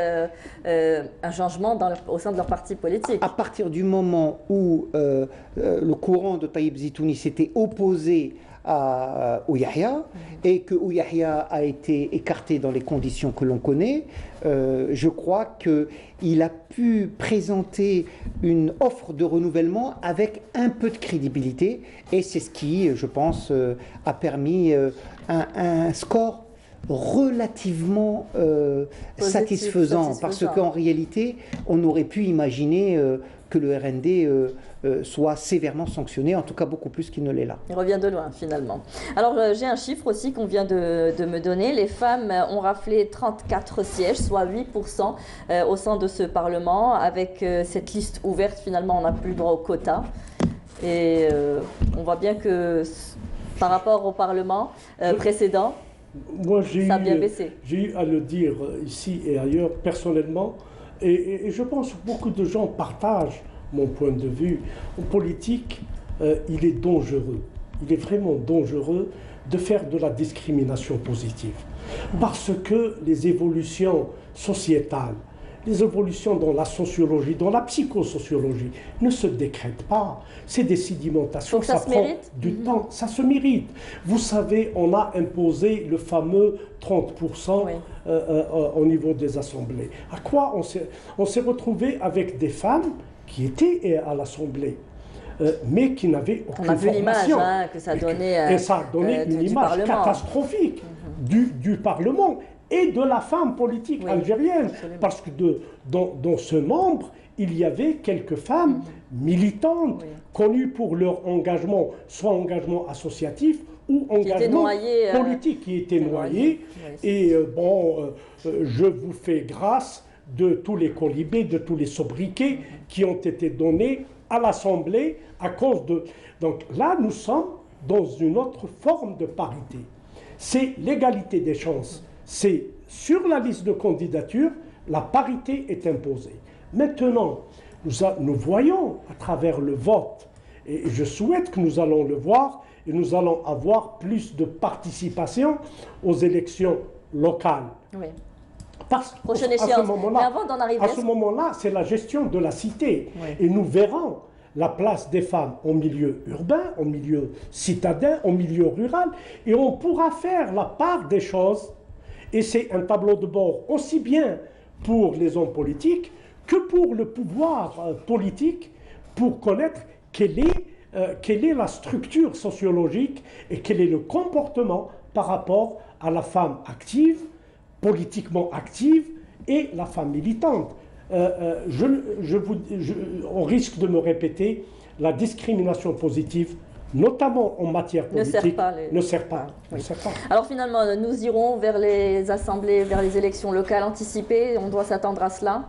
un changement au sein de leur parti politique. À partir du moment où le courant de Taïeb Zitouni s'était opposé à Ouyahia et que Ouyahia a été écarté dans les conditions que l'on connaît, je crois qu'il a pu présenter une offre de renouvellement avec un peu de crédibilité et c'est ce qui, je pense, a permis un score relativement satisfaisant parce qu'en réalité, on aurait pu imaginer que le RND soit sévèrement sanctionné, en tout cas beaucoup plus qu'il ne l'est là. Il revient de loin finalement. Alors j'ai un chiffre aussi qu'on vient de me donner. Les femmes ont raflé 34 sièges, soit 8% au sein de ce Parlement. Avec cette liste ouverte, finalement, on n'a plus le droit au quota. Et on voit bien que par rapport au Parlement précédent, moi, ça a bien baissé. J'ai eu à le dire ici et ailleurs personnellement, et je pense que beaucoup de gens partagent mon point de vue. En politique, il est dangereux, il est vraiment dangereux de faire de la discrimination positive. Parce que les évolutions sociétales, les évolutions dans la sociologie, dans la psychosociologie, ne se décrètent pas. C'est des sédimentations, donc ça prend du temps, ça se mérite. Vous savez, on a imposé le fameux 30% au niveau des assemblées. À quoi on s'est retrouvé avec des femmes qui étaient à l'Assemblée, mais qui n'avaient aucune formation. On a vu l'image que ça donnait. Et ça a donné une image catastrophique du Parlement et de la femme politique algérienne. Absolument. Parce que dans ce nombre, il y avait quelques femmes militantes, connues pour leur engagement, soit engagement associatif ou engagement politique, qui étaient noyées. Et je vous fais grâce de tous les colibés, de tous les sobriquets qui ont été donnés à l'Assemblée à cause de... Donc là, nous sommes dans une autre forme de parité. C'est l'égalité des chances. C'est sur la liste de candidature, la parité est imposée. Maintenant, nous voyons à travers le vote, et je souhaite que nous allons le voir, et nous allons avoir plus de participation aux élections locales. Oui. Parce qu'à ce moment-là, c'est la gestion de la cité. Et nous verrons la place des femmes au milieu urbain, au milieu citadin, au milieu rural, et on pourra faire la part des choses. Et c'est un tableau de bord aussi bien pour les hommes politiques que pour le pouvoir politique, pour connaître quelle est la structure sociologique et quel est le comportement par rapport à la femme active, politiquement active, et la femme militante. On risque de me répéter, la discrimination positive, notamment en matière politique, ne sert pas. Alors finalement, nous irons vers les assemblées, vers les élections locales anticipées. On doit s'attendre à cela?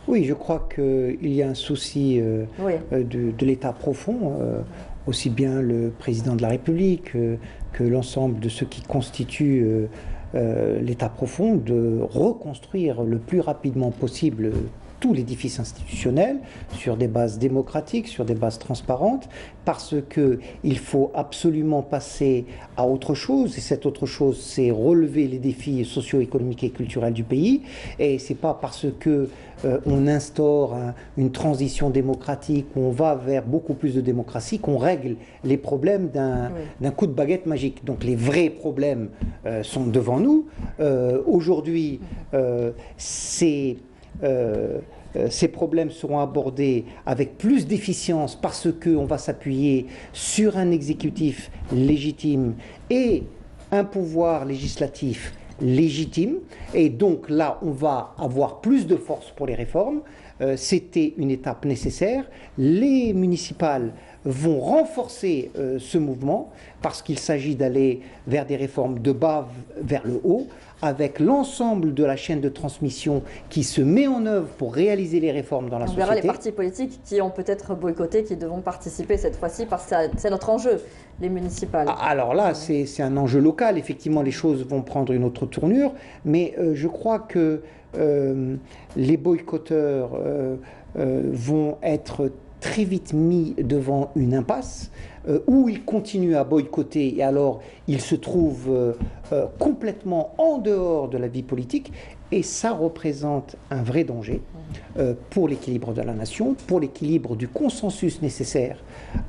Oui, je crois qu'il y a un souci de l'État profond, aussi bien le président de la République que l'ensemble de ceux qui constituent l'État profond, de reconstruire le plus rapidement possible tout l'édifice institutionnel sur des bases démocratiques, sur des bases transparentes, parce qu'il faut absolument passer à autre chose, et cette autre chose, c'est relever les défis socio-économiques et culturels du pays, et c'est pas parce que on instaure une transition démocratique, où on va vers beaucoup plus de démocratie, qu'on règle les problèmes d'un coup de baguette magique. Donc les vrais problèmes sont devant nous. Aujourd'hui, ces problèmes seront abordés avec plus d'efficience parce qu'on va s'appuyer sur un exécutif légitime et un pouvoir législatif légitime. Et donc là, on va avoir plus de force pour les réformes. C'était une étape nécessaire. Les municipales vont renforcer ce mouvement parce qu'il s'agit d'aller vers des réformes de bas vers le haut, avec l'ensemble de la chaîne de transmission qui se met en œuvre pour réaliser les réformes dans la société. On verra les partis politiques qui ont peut-être boycotté, qui devront participer cette fois-ci, parce que c'est notre enjeu, les municipales. Alors là, c'est un enjeu local. Effectivement, les choses vont prendre une autre tournure, mais je crois que les boycotteurs vont être très vite mis devant une impasse où il continue à boycotter et alors il se trouve complètement en dehors de la vie politique et ça représente un vrai danger pour l'équilibre de la nation, pour l'équilibre du consensus nécessaire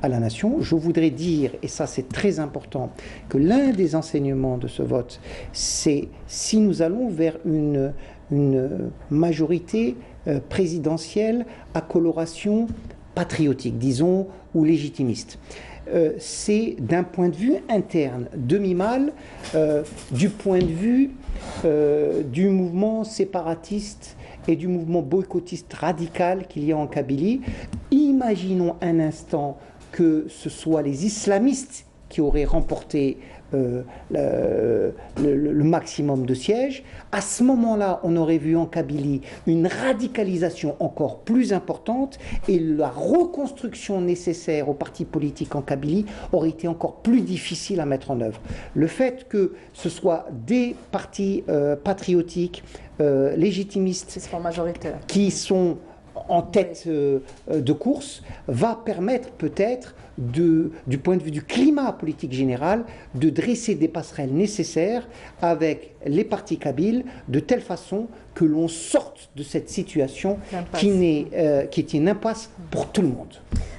à la nation. Je voudrais dire, et ça c'est très important, que l'un des enseignements de ce vote, c'est si nous allons vers une majorité présidentielle à coloration patriotique, disons, ou légitimiste. C'est d'un point de vue interne, demi-mal, du point de vue du mouvement séparatiste et du mouvement boycottiste radical qu'il y a en Kabylie. Imaginons un instant que ce soit les islamistes qui auraient remporté le maximum de sièges. À ce moment-là, on aurait vu en Kabylie une radicalisation encore plus importante et la reconstruction nécessaire aux partis politiques en Kabylie aurait été encore plus difficile à mettre en œuvre. Le fait que ce soit des partis patriotiques, légitimistes, qui sont en tête de course, va permettre peut-être, du point de vue du climat politique général, de dresser des passerelles nécessaires avec les partis kabyles, de telle façon que l'on sorte de cette situation qui est une impasse pour tout le monde.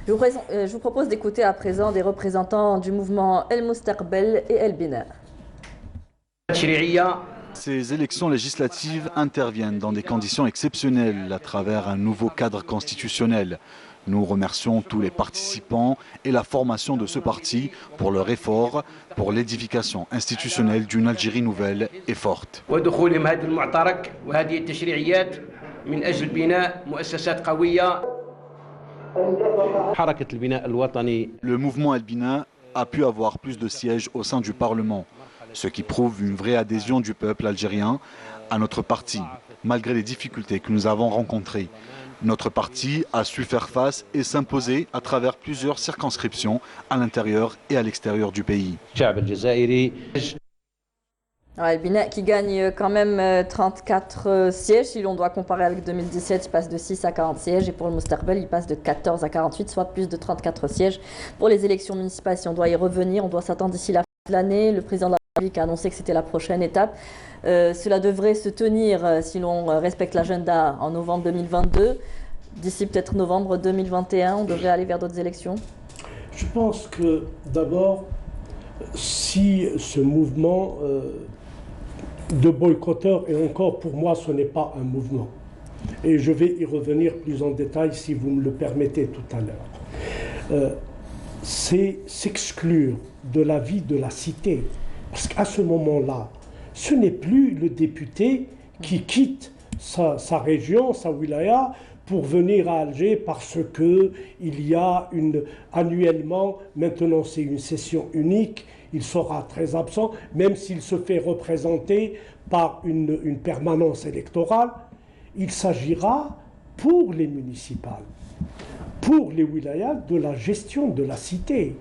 Je vous propose d'écouter à présent des représentants du mouvement El Mustaqbel et El Bina. Ces élections législatives interviennent dans des conditions exceptionnelles à travers un nouveau cadre constitutionnel. Nous remercions tous les participants et la formation de ce parti pour leur effort pour l'édification institutionnelle d'une Algérie nouvelle et forte. Le mouvement El Bina a pu avoir plus de sièges au sein du Parlement, ce qui prouve une vraie adhésion du peuple algérien à notre parti, malgré les difficultés que nous avons rencontrées. Notre parti a su faire face et s'imposer à travers plusieurs circonscriptions à l'intérieur et à l'extérieur du pays. El Bina qui gagne quand même 34 sièges, si l'on doit comparer avec 2017, il passe de 6 à 40 sièges, et pour le Mustaqbel, il passe de 14 à 48, soit plus de 34 sièges. Pour les élections municipales, si on doit y revenir, on doit s'attendre d'ici la fin de l'année. Le président de la République a annoncé que c'était la prochaine étape. Cela devrait se tenir, si l'on respecte l'agenda, en novembre 2022. D'ici peut-être novembre 2021, on devrait aller vers d'autres élections? Je pense que d'abord, si ce mouvement de boycotteurs, et encore pour moi ce n'est pas un mouvement, et je vais y revenir plus en détail si vous me le permettez tout à l'heure, c'est s'exclure de la vie de la cité, parce qu'à ce moment-là, ce n'est plus le député qui quitte sa région, sa wilaya, pour venir à Alger parce qu'il y a annuellement, maintenant c'est une session unique, il sera très absent, même s'il se fait représenter par une permanence électorale. Il s'agira pour les municipales, pour les wilayas, de la gestion de la cité.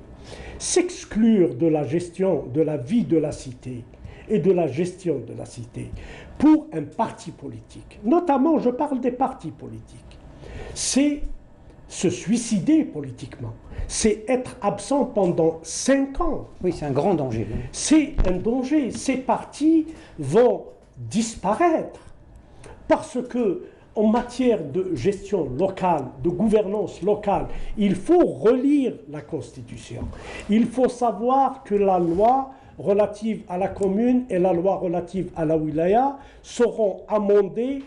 S'exclure de la gestion de la vie de la cité et de la gestion de la cité pour un parti politique, notamment je parle des partis politiques, c'est se suicider politiquement, c'est être absent pendant 5 ans. Oui, c'est un grand danger. C'est un danger. Ces partis vont disparaître parce que en matière de gestion locale, de gouvernance locale, il faut relire la Constitution. Il faut savoir que la loi relative à la commune et la loi relative à la wilaya seront amendées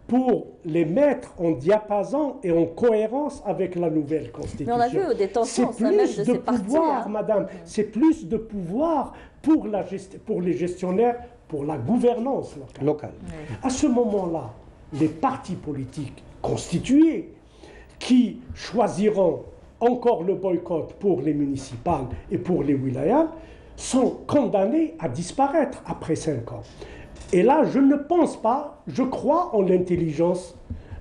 pour les mettre en diapason et en cohérence avec la nouvelle Constitution. Mais on a vu des tensions, ça même de ces partis. Madame, c'est plus de pouvoir pour les gestionnaires, pour la gouvernance locale. Oui. À ce moment-là, les partis politiques constitués qui choisiront encore le boycott pour les municipales et pour les wilayas sont condamnés à disparaître après 5 ans. Et là, je ne pense pas, je crois en l'intelligence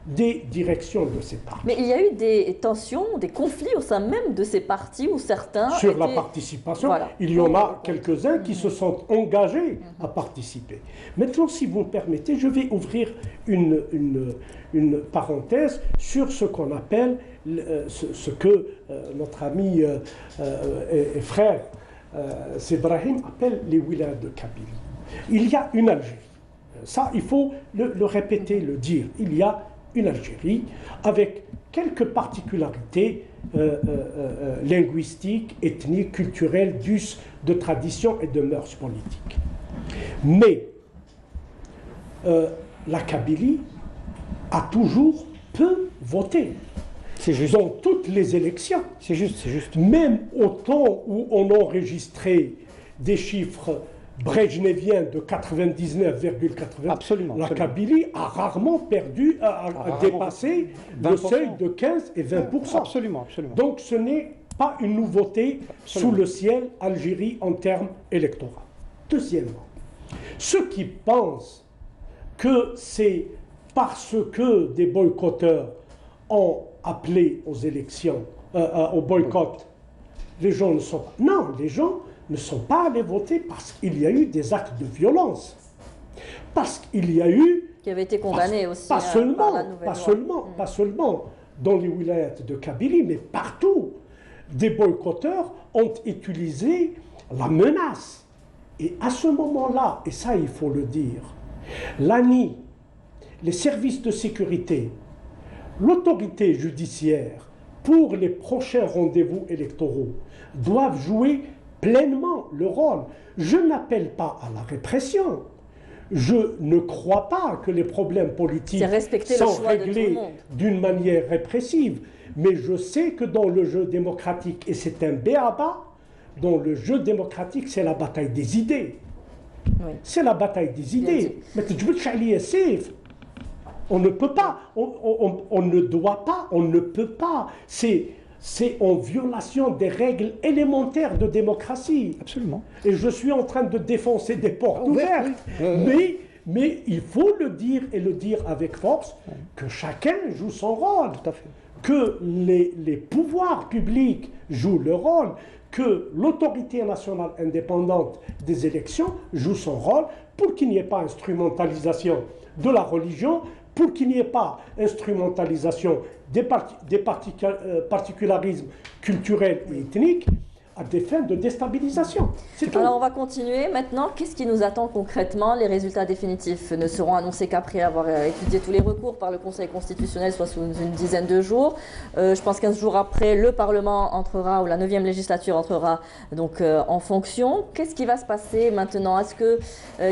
des directions de ces partis. Mais il y a eu des tensions, des conflits au sein même de ces partis où certains Sur étaient... la participation, Voilà. il y en a quelques-uns qui se sont engagés à participer. Maintenant, si vous me permettez, je vais ouvrir une parenthèse sur ce qu'on appelle, ce que notre ami et frère Sebrahim appelle les wilayas de Kabylie. Il y a une Algérie. Ça, il faut le répéter, le dire. Il y a une Algérie avec quelques particularités linguistiques, ethniques, culturelles, d'us, de tradition et de mœurs politiques. Mais la Kabylie a toujours peu voté. C'est juste. Dans toutes les élections. C'est juste, c'est juste. Même au temps où on enregistrait des chiffres brejneviens de 99,80, Absolument, la absolument. Kabylie a rarement dépassé le 20%. seuil de 15 et 20%. Absolument, absolument. Donc ce n'est pas une nouveauté sous le ciel Algérie en termes électoraux. Deuxièmement, ceux qui pensent que c'est parce que des boycotteurs ont appelé aux élections, au boycott, les gens ne sont pas... Non, les gens ne sont pas allés voter parce qu'il y a eu des actes de violence. Parce qu'il y a eu... qui avaient été condamnés aussi Pas par la nouvelle loi. pas seulement dans les wilayas de Kabylie, mais partout. Des boycotteurs ont utilisé la menace. Et à ce moment-là, et ça il faut le dire, l'ANI, les services de sécurité, l'autorité judiciaire, pour les prochains rendez-vous électoraux, doivent jouer pleinement le rôle. Je n'appelle pas à la répression. Je ne crois pas que les problèmes politiques sont réglés d'une manière répressive. Mais je sais que dans le jeu démocratique, et c'est un b.a.-ba, dans le jeu démocratique, c'est la bataille des idées. Oui. C'est la bataille des idées. Mais on ne peut pas, on ne doit pas, on ne peut pas. C'est en violation des règles élémentaires de démocratie. Absolument. Et je suis en train de défoncer des portes ouvertes. Mais il faut le dire et le dire avec force, que chacun joue son rôle. Tout à fait. Que les pouvoirs publics jouent leur rôle, que l'autorité nationale indépendante des élections joue son rôle pour qu'il n'y ait pas instrumentalisation de la religion, pour qu'il n'y ait pas instrumentalisation des particularismes culturels et ethniques à des fins de déstabilisation. Alors on va continuer maintenant. Qu'est-ce qui nous attend concrètement? Les résultats définitifs ne seront annoncés qu'après avoir étudié tous les recours par le Conseil constitutionnel, soit sous une dizaine de jours. Je pense 15 jours après, le Parlement entrera, ou la 9e législature entrera donc en fonction. Qu'est-ce qui va se passer maintenant? Est-ce qu'il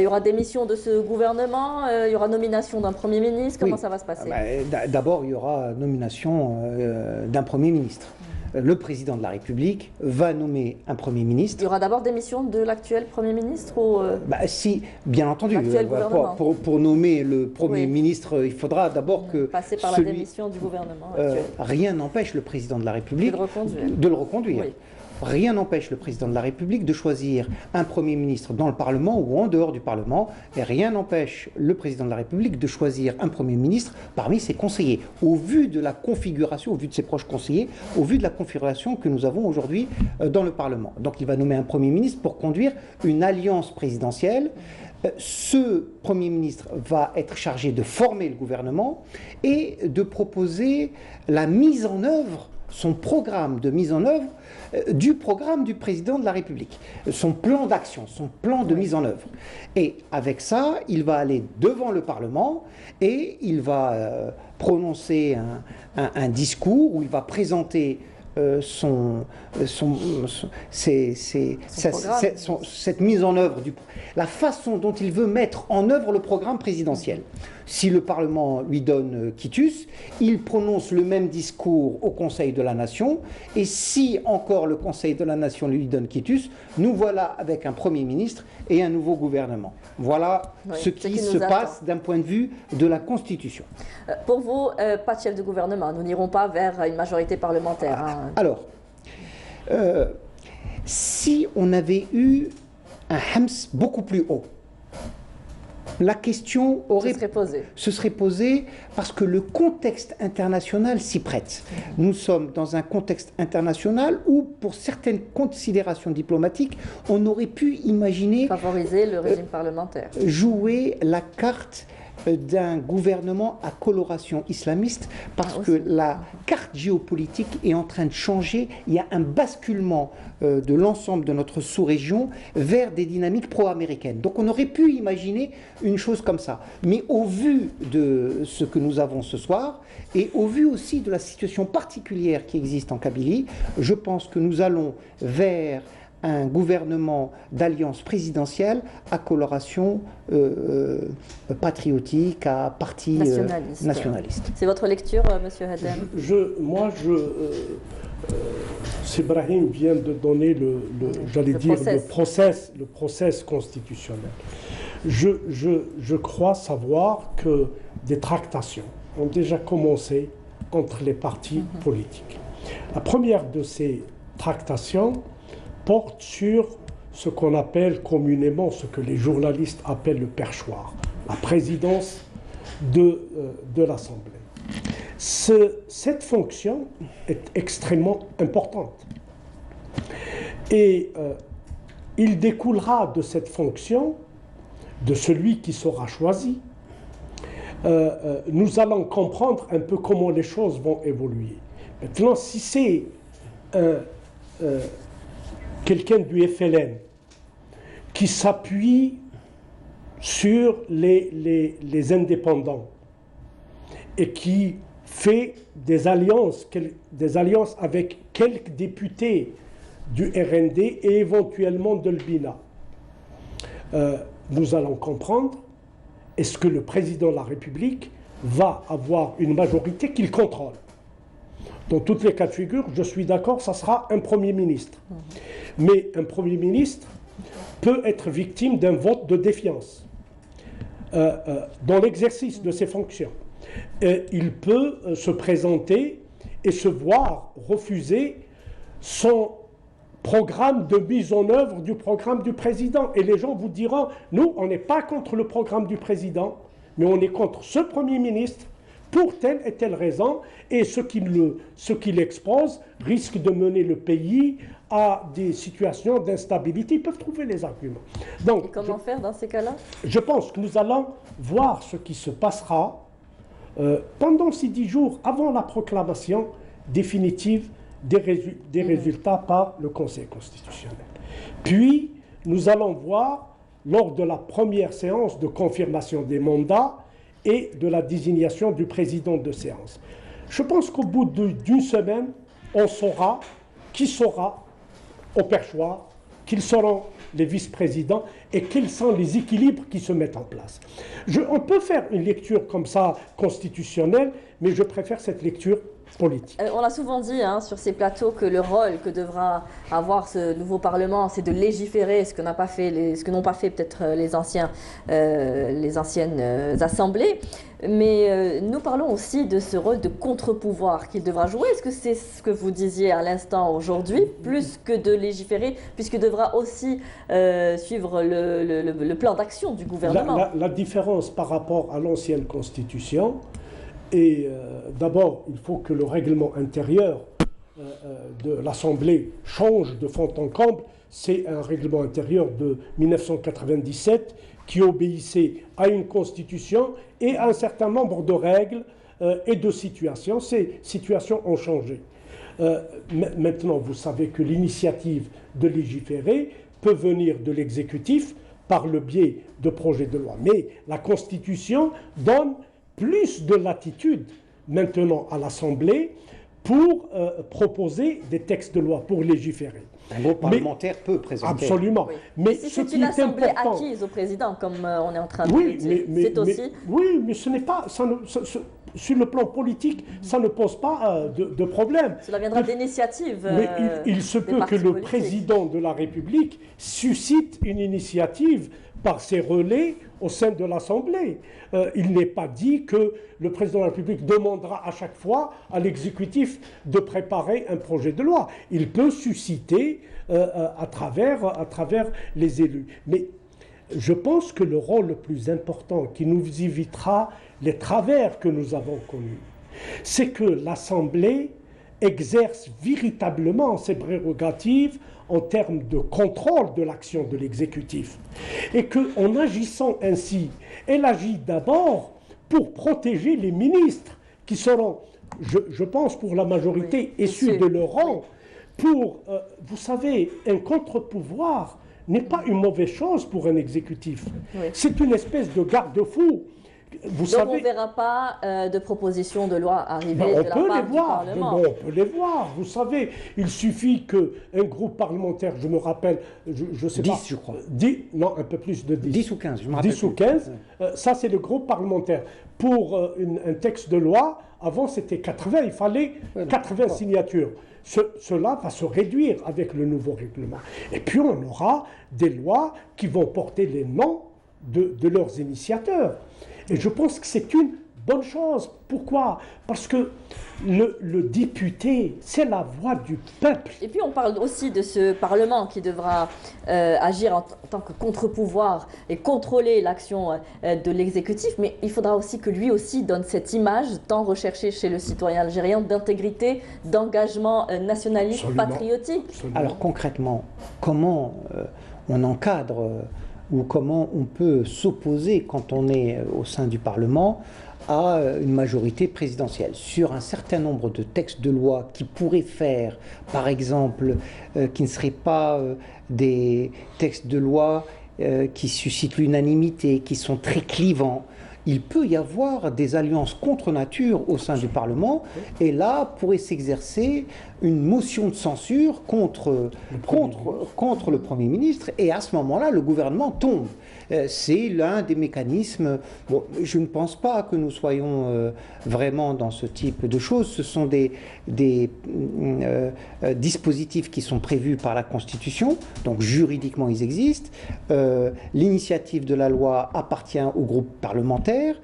y aura démission de ce gouvernement? Il y aura nomination d'un Premier ministre? Comment ça va se passer? D'abord, il y aura nomination d'un Premier ministre. Le président de la République va nommer un Premier ministre. Il y aura d'abord démission de l'actuel Premier ministre ou si, bien entendu, pour nommer le Premier ministre, il faudra d'abord que... passer par la démission du gouvernement actuel. Rien n'empêche le président de la République de le reconduire. Oui. Rien n'empêche le président de la République de choisir un Premier ministre dans le Parlement ou en dehors du Parlement, et rien n'empêche le président de la République de choisir un Premier ministre parmi ses conseillers. Au vu de la configuration, au vu de ses proches conseillers, au vu de la configuration que nous avons aujourd'hui dans le Parlement. Donc il va nommer un Premier ministre pour conduire une alliance présidentielle. Ce Premier ministre va être chargé de former le gouvernement et de proposer la mise en œuvre, son programme de mise en œuvre du programme du président de la République, son plan d'action, son plan de mise en œuvre. Et avec ça, il va aller devant le Parlement et il va prononcer un discours où il va présenter cette mise en œuvre, la façon dont il veut mettre en œuvre le programme présidentiel. Si le Parlement lui donne quitus, il prononce le même discours au Conseil de la Nation, et si encore le Conseil de la Nation lui donne quitus, nous voilà avec un Premier ministre et un nouveau gouvernement. Voilà ce qui se passe d'un point de vue de la Constitution. Pour vous, pas de chef de gouvernement, nous n'irons pas vers une majorité parlementaire. Hein. Alors, si on avait eu un Hems beaucoup plus haut, La question se serait posée parce que le contexte international s'y prête. Nous sommes dans un contexte international où, pour certaines considérations diplomatiques, on aurait pu imaginer favoriser le régime parlementaire, jouer la carte d'un gouvernement à coloration islamiste, parce que la carte géopolitique est en train de changer. Il y a un basculement de l'ensemble de notre sous-région vers des dynamiques pro-américaines. Donc on aurait pu imaginer une chose comme ça. Mais au vu de ce que nous avons ce soir, et au vu aussi de la situation particulière qui existe en Kabylie, je pense que nous allons vers un gouvernement d'alliance présidentielle à coloration patriotique, à parti nationaliste. C'est votre lecture, Monsieur Hadem? Ibrahim vient de donner le process constitutionnel. Je crois savoir que des tractations ont déjà commencé entre les partis politiques. La première de ces tractations porte sur ce qu'on appelle communément, ce que les journalistes appellent le perchoir, la présidence de l'Assemblée. Cette fonction est extrêmement importante. Et il découlera de cette fonction, de celui qui sera choisi, nous allons comprendre un peu comment les choses vont évoluer. Maintenant, si c'est quelqu'un du FLN qui s'appuie sur les indépendants et qui fait des alliances avec quelques députés du RND et éventuellement de l'BINA, nous allons comprendre, est-ce que le président de la République va avoir une majorité qu'il contrôle? Dans toutes les cas de figure, je suis d'accord, ça sera un Premier ministre. Mais un Premier ministre peut être victime d'un vote de défiance dans l'exercice de ses fonctions. Il peut se présenter et se voir refuser son programme de mise en œuvre du programme du président. Et les gens vous diront, nous, on n'est pas contre le programme du président, mais on est contre ce Premier ministre pour telle et telle raison, et ce qu'il expose risque de mener le pays à des situations d'instabilité. Ils peuvent trouver les arguments. Donc, et comment faire dans ces cas-là? Je pense que nous allons voir ce qui se passera pendant ces 10 jours avant la proclamation définitive des résultats par le Conseil constitutionnel. Puis, nous allons voir, lors de la première séance de confirmation des mandats, et de la désignation du président de séance. Je pense qu'au bout d'une semaine, on saura qui sera au perchoir, quels seront les vice-présidents et quels sont les équilibres qui se mettent en place. On peut faire une lecture comme ça constitutionnelle, mais je préfère cette lecture politique. On a souvent dit sur ces plateaux que le rôle que devra avoir ce nouveau Parlement, c'est de légiférer, ce que n'ont pas fait peut-être les anciennes assemblées. Mais nous parlons aussi de ce rôle de contre-pouvoir qu'il devra jouer. Est-ce que c'est ce que vous disiez à l'instant aujourd'hui, plus que de légiférer, puisqu'il devra aussi suivre le plan d'action du gouvernement? La différence par rapport à l'ancienne Constitution, et d'abord, il faut que le règlement intérieur de l'Assemblée change de fond en comble. C'est un règlement intérieur de 1997 qui obéissait à une constitution et à un certain nombre de règles et de situations. Ces situations ont changé. Maintenant, vous savez que l'initiative de légiférer peut venir de l'exécutif par le biais de projets de loi. Mais la Constitution donne plus de latitude maintenant à l'Assemblée pour proposer des textes de loi, pour légiférer. Un groupe parlementaire peut présenter. Absolument. Oui. Mais si ce c'est qui une est assemblée important, acquise au président, comme on est en train de le dire, c'est aussi... Oui, mais ce n'est pas... sur le plan politique, ça ne pose pas de problème. Cela viendra d'initiatives. Mais il se peut que le président de la République suscite une initiative par ses relais au sein de l'Assemblée. Il n'est pas dit que le président de la République demandera à chaque fois à l'exécutif de préparer un projet de loi. Il peut susciter à travers les élus. Mais je pense que le rôle le plus important qui nous évitera les travers que nous avons connus, c'est que l'Assemblée exerce véritablement ses prérogatives en termes de contrôle de l'action de l'exécutif. Et qu'en agissant ainsi, elle agit d'abord pour protéger les ministres qui seront, je pense pour la majorité, issus de leur rang. Pour, vous savez, un contre-pouvoir n'est pas une mauvaise chose pour un exécutif. C'est une espèce de garde-fou. Donc on ne verra pas de propositions de loi arriver de la part du Parlement. On peut les voir. Vous savez, il suffit qu'un groupe parlementaire, je me rappelle, je sais 10, pas. je crois. 10, non, un peu plus de 10. 10 ou 15, je me rappelle. 10 ou 15, ça c'est le groupe parlementaire. Pour un texte de loi, avant c'était 80, il fallait 80 signatures. Cela va se réduire avec le nouveau règlement. Et puis on aura des lois qui vont porter les noms de leurs initiateurs. Et je pense que c'est une bonne chose. Pourquoi? Parce que le député, c'est la voix du peuple. Et puis on parle aussi de ce Parlement qui devra agir en tant que contre-pouvoir et contrôler l'action de l'exécutif, mais il faudra aussi que lui aussi donne cette image tant recherchée chez le citoyen algérien d'intégrité, d'engagement nationaliste, patriotique. Absolument. Alors concrètement, comment on encadre ou comment on peut s'opposer quand on est au sein du Parlement à une majorité présidentielle sur un certain nombre de textes de loi qui pourraient faire, par exemple, qui ne seraient pas des textes de loi qui suscitent l'unanimité, qui sont très clivants. Il peut y avoir des alliances contre nature au sein du Parlement, et là pourrait s'exercer une motion de censure contre le Premier ministre, et à ce moment-là, le gouvernement tombe. C'est l'un des mécanismes. Bon, je ne pense pas que nous soyons vraiment dans ce type de choses. Ce sont des dispositifs qui sont prévus par la Constitution, donc juridiquement ils existent. L'initiative de la loi appartient au groupe parlementaire.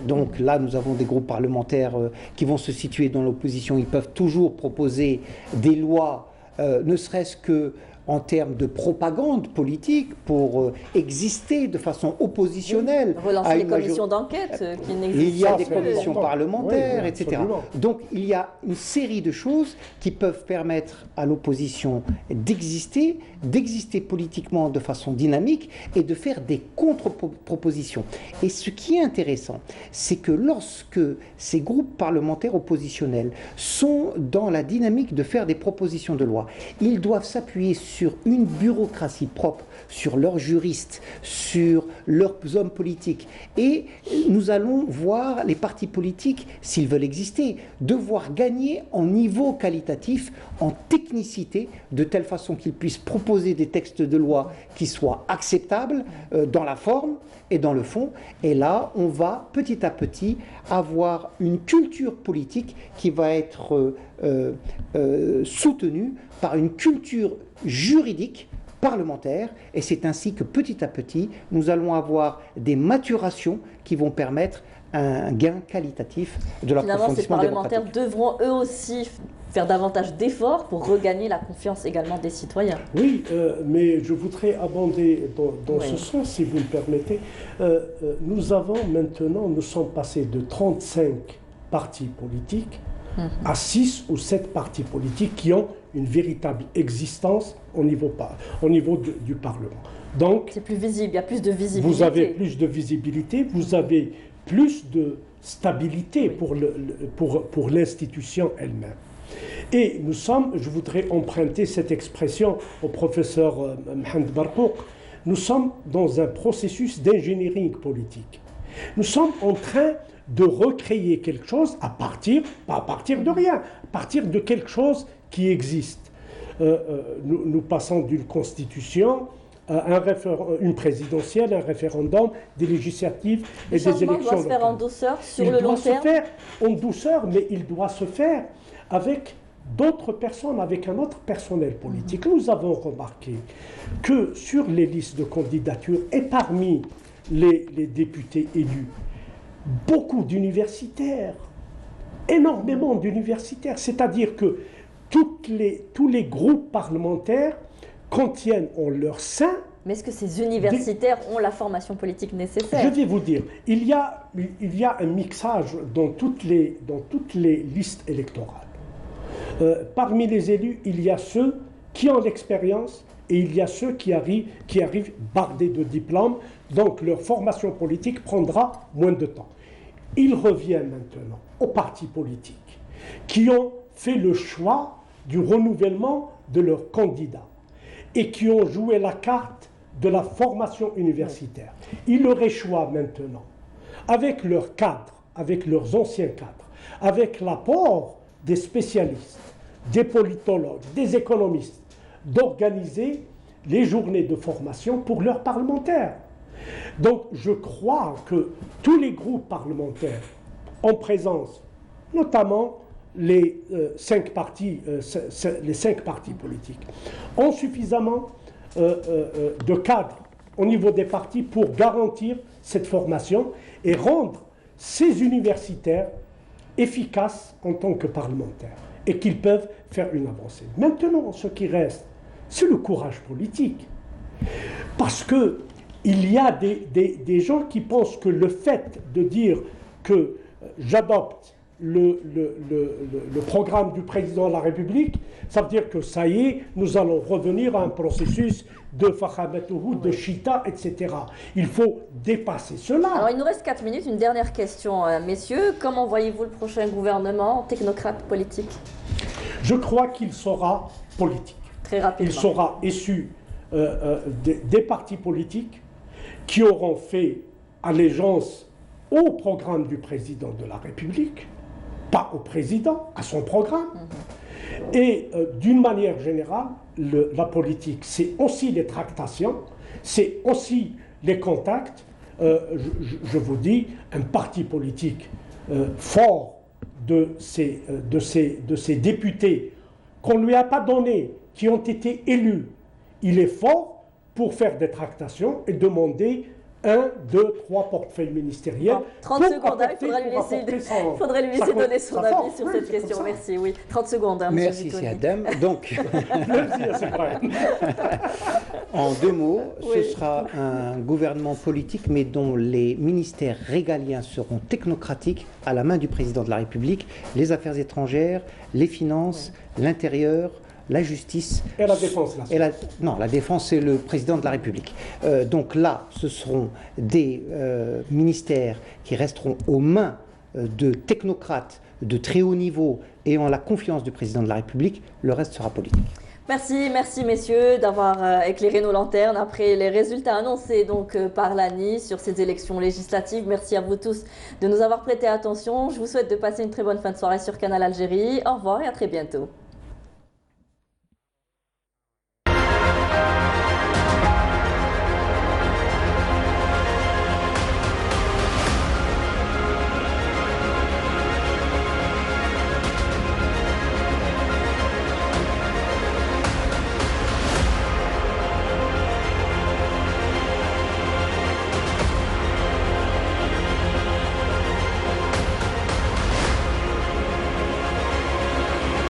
Donc là, nous avons des groupes parlementaires qui vont se situer dans l'opposition. Ils peuvent toujours proposer des lois, ne serait-ce que en termes de propagande politique pour exister de façon oppositionnelle. Relancer les commissions d'enquête qui n'existent pas. Il y a des commissions parlementaires, oui, etc. absolument. Donc il y a une série de choses qui peuvent permettre à l'opposition d'exister politiquement de façon dynamique et de faire des contre-propositions. Et ce qui est intéressant, c'est que lorsque ces groupes parlementaires oppositionnels sont dans la dynamique de faire des propositions de loi, ils doivent s'appuyer sur une bureaucratie propre, sur leurs juristes, sur leurs hommes politiques. Et nous allons voir les partis politiques, s'ils veulent exister, devoir gagner en niveau qualitatif, en technicité, de telle façon qu'ils puissent proposer des textes de loi qui soient acceptables dans la forme et dans le fond. Et là, on va petit à petit avoir une culture politique qui va être soutenue par une culture juridique parlementaire, et c'est ainsi que petit à petit, nous allons avoir des maturations qui vont permettre un gain qualitatif de l'approfondissement démocratique. Finalement, ces parlementaires devront eux aussi faire davantage d'efforts pour regagner la confiance également des citoyens. Oui, mais je voudrais abonder dans ce sens, si vous le permettez. Nous sommes passés de 35 partis politiques à 6 ou 7 partis politiques qui ont une véritable existence au niveau du Parlement. Donc, c'est plus visible, il y a plus de visibilité. Vous avez plus de visibilité, vous avez plus de stabilité pour l'institution elle-même. Et je voudrais emprunter cette expression au professeur Mohamed Barkouk, nous sommes dans un processus d'ingénierie politique. Nous sommes en train de recréer quelque chose pas à partir de rien, à partir de quelque chose qui existe. Nous passons d'une constitution à une présidentielle, un référendum, des législatives et des élections. Le changement doit se faire en douceur, sur le long terme. Il doit se faire en douceur, mais il doit se faire avec d'autres personnes, avec un autre personnel politique. Nous avons remarqué que sur les listes de candidature et parmi les députés élus, beaucoup d'universitaires, énormément d'universitaires, c'est-à-dire que tous les groupes parlementaires contiennent en leur sein Mais est-ce que ces universitaires ont la formation politique nécessaire? Je vais vous dire, il y a un mixage dans toutes les listes électorales. Parmi les élus, il y a ceux qui ont l'expérience et il y a ceux qui arrivent bardés de diplômes, donc leur formation politique prendra moins de temps. Il revient maintenant aux partis politiques qui ont fait le choix du renouvellement de leurs candidats et qui ont joué la carte de la formation universitaire. Ils leur choix maintenant, avec leurs cadres, avec leurs anciens cadres, avec l'apport des spécialistes, des politologues, des économistes, d'organiser les journées de formation pour leurs parlementaires. Donc je crois que tous les groupes parlementaires en présence, notamment les 5 partis politiques, ont suffisamment de cadres au niveau des partis pour garantir cette formation et rendre ces universitaires efficaces en tant que parlementaires et qu'ils peuvent faire une avancée. Maintenant, ce qui reste, c'est le courage politique. Parce qu'il y a des gens qui pensent que le fait de dire que j'adopte le programme du président de la République, ça veut dire que ça y est, nous allons revenir à un processus de Fakhametouhou, de Chita, etc. Il faut dépasser cela. Alors il nous reste 4 minutes, une dernière question, messieurs. Comment voyez-vous le prochain gouvernement technocrate politique? Je crois qu'il sera politique. Très rapidement. Il sera issu des partis politiques qui auront fait allégeance au programme du président de la République, pas au président, à son programme. Et d'une manière générale, la politique, c'est aussi les tractations, c'est aussi les contacts. Je vous dis, un parti politique fort de ces députés qu'on ne lui a pas donnés, qui ont été élus, il est fort pour faire des tractations et demander 1, 2, 3 portefeuilles ministériels. 30 secondes, il faudrait lui laisser donner son avis sur cette question. Merci, oui. 30 secondes. Merci, c'est Adam. Donc, en 2 mots, ce sera un gouvernement politique, mais dont les ministères régaliens seront technocratiques à la main du président de la République, les affaires étrangères, les finances, l'intérieur, la justice... Et la défense, là. Non, la défense, c'est le président de la République. Donc là, ce seront des ministères qui resteront aux mains de technocrates de très haut niveau et en la confiance du président de la République. Le reste sera politique. Merci messieurs d'avoir éclairé nos lanternes après les résultats annoncés donc par l'ANI sur ces élections législatives. Merci à vous tous de nous avoir prêté attention. Je vous souhaite de passer une très bonne fin de soirée sur Canal Algérie. Au revoir et à très bientôt.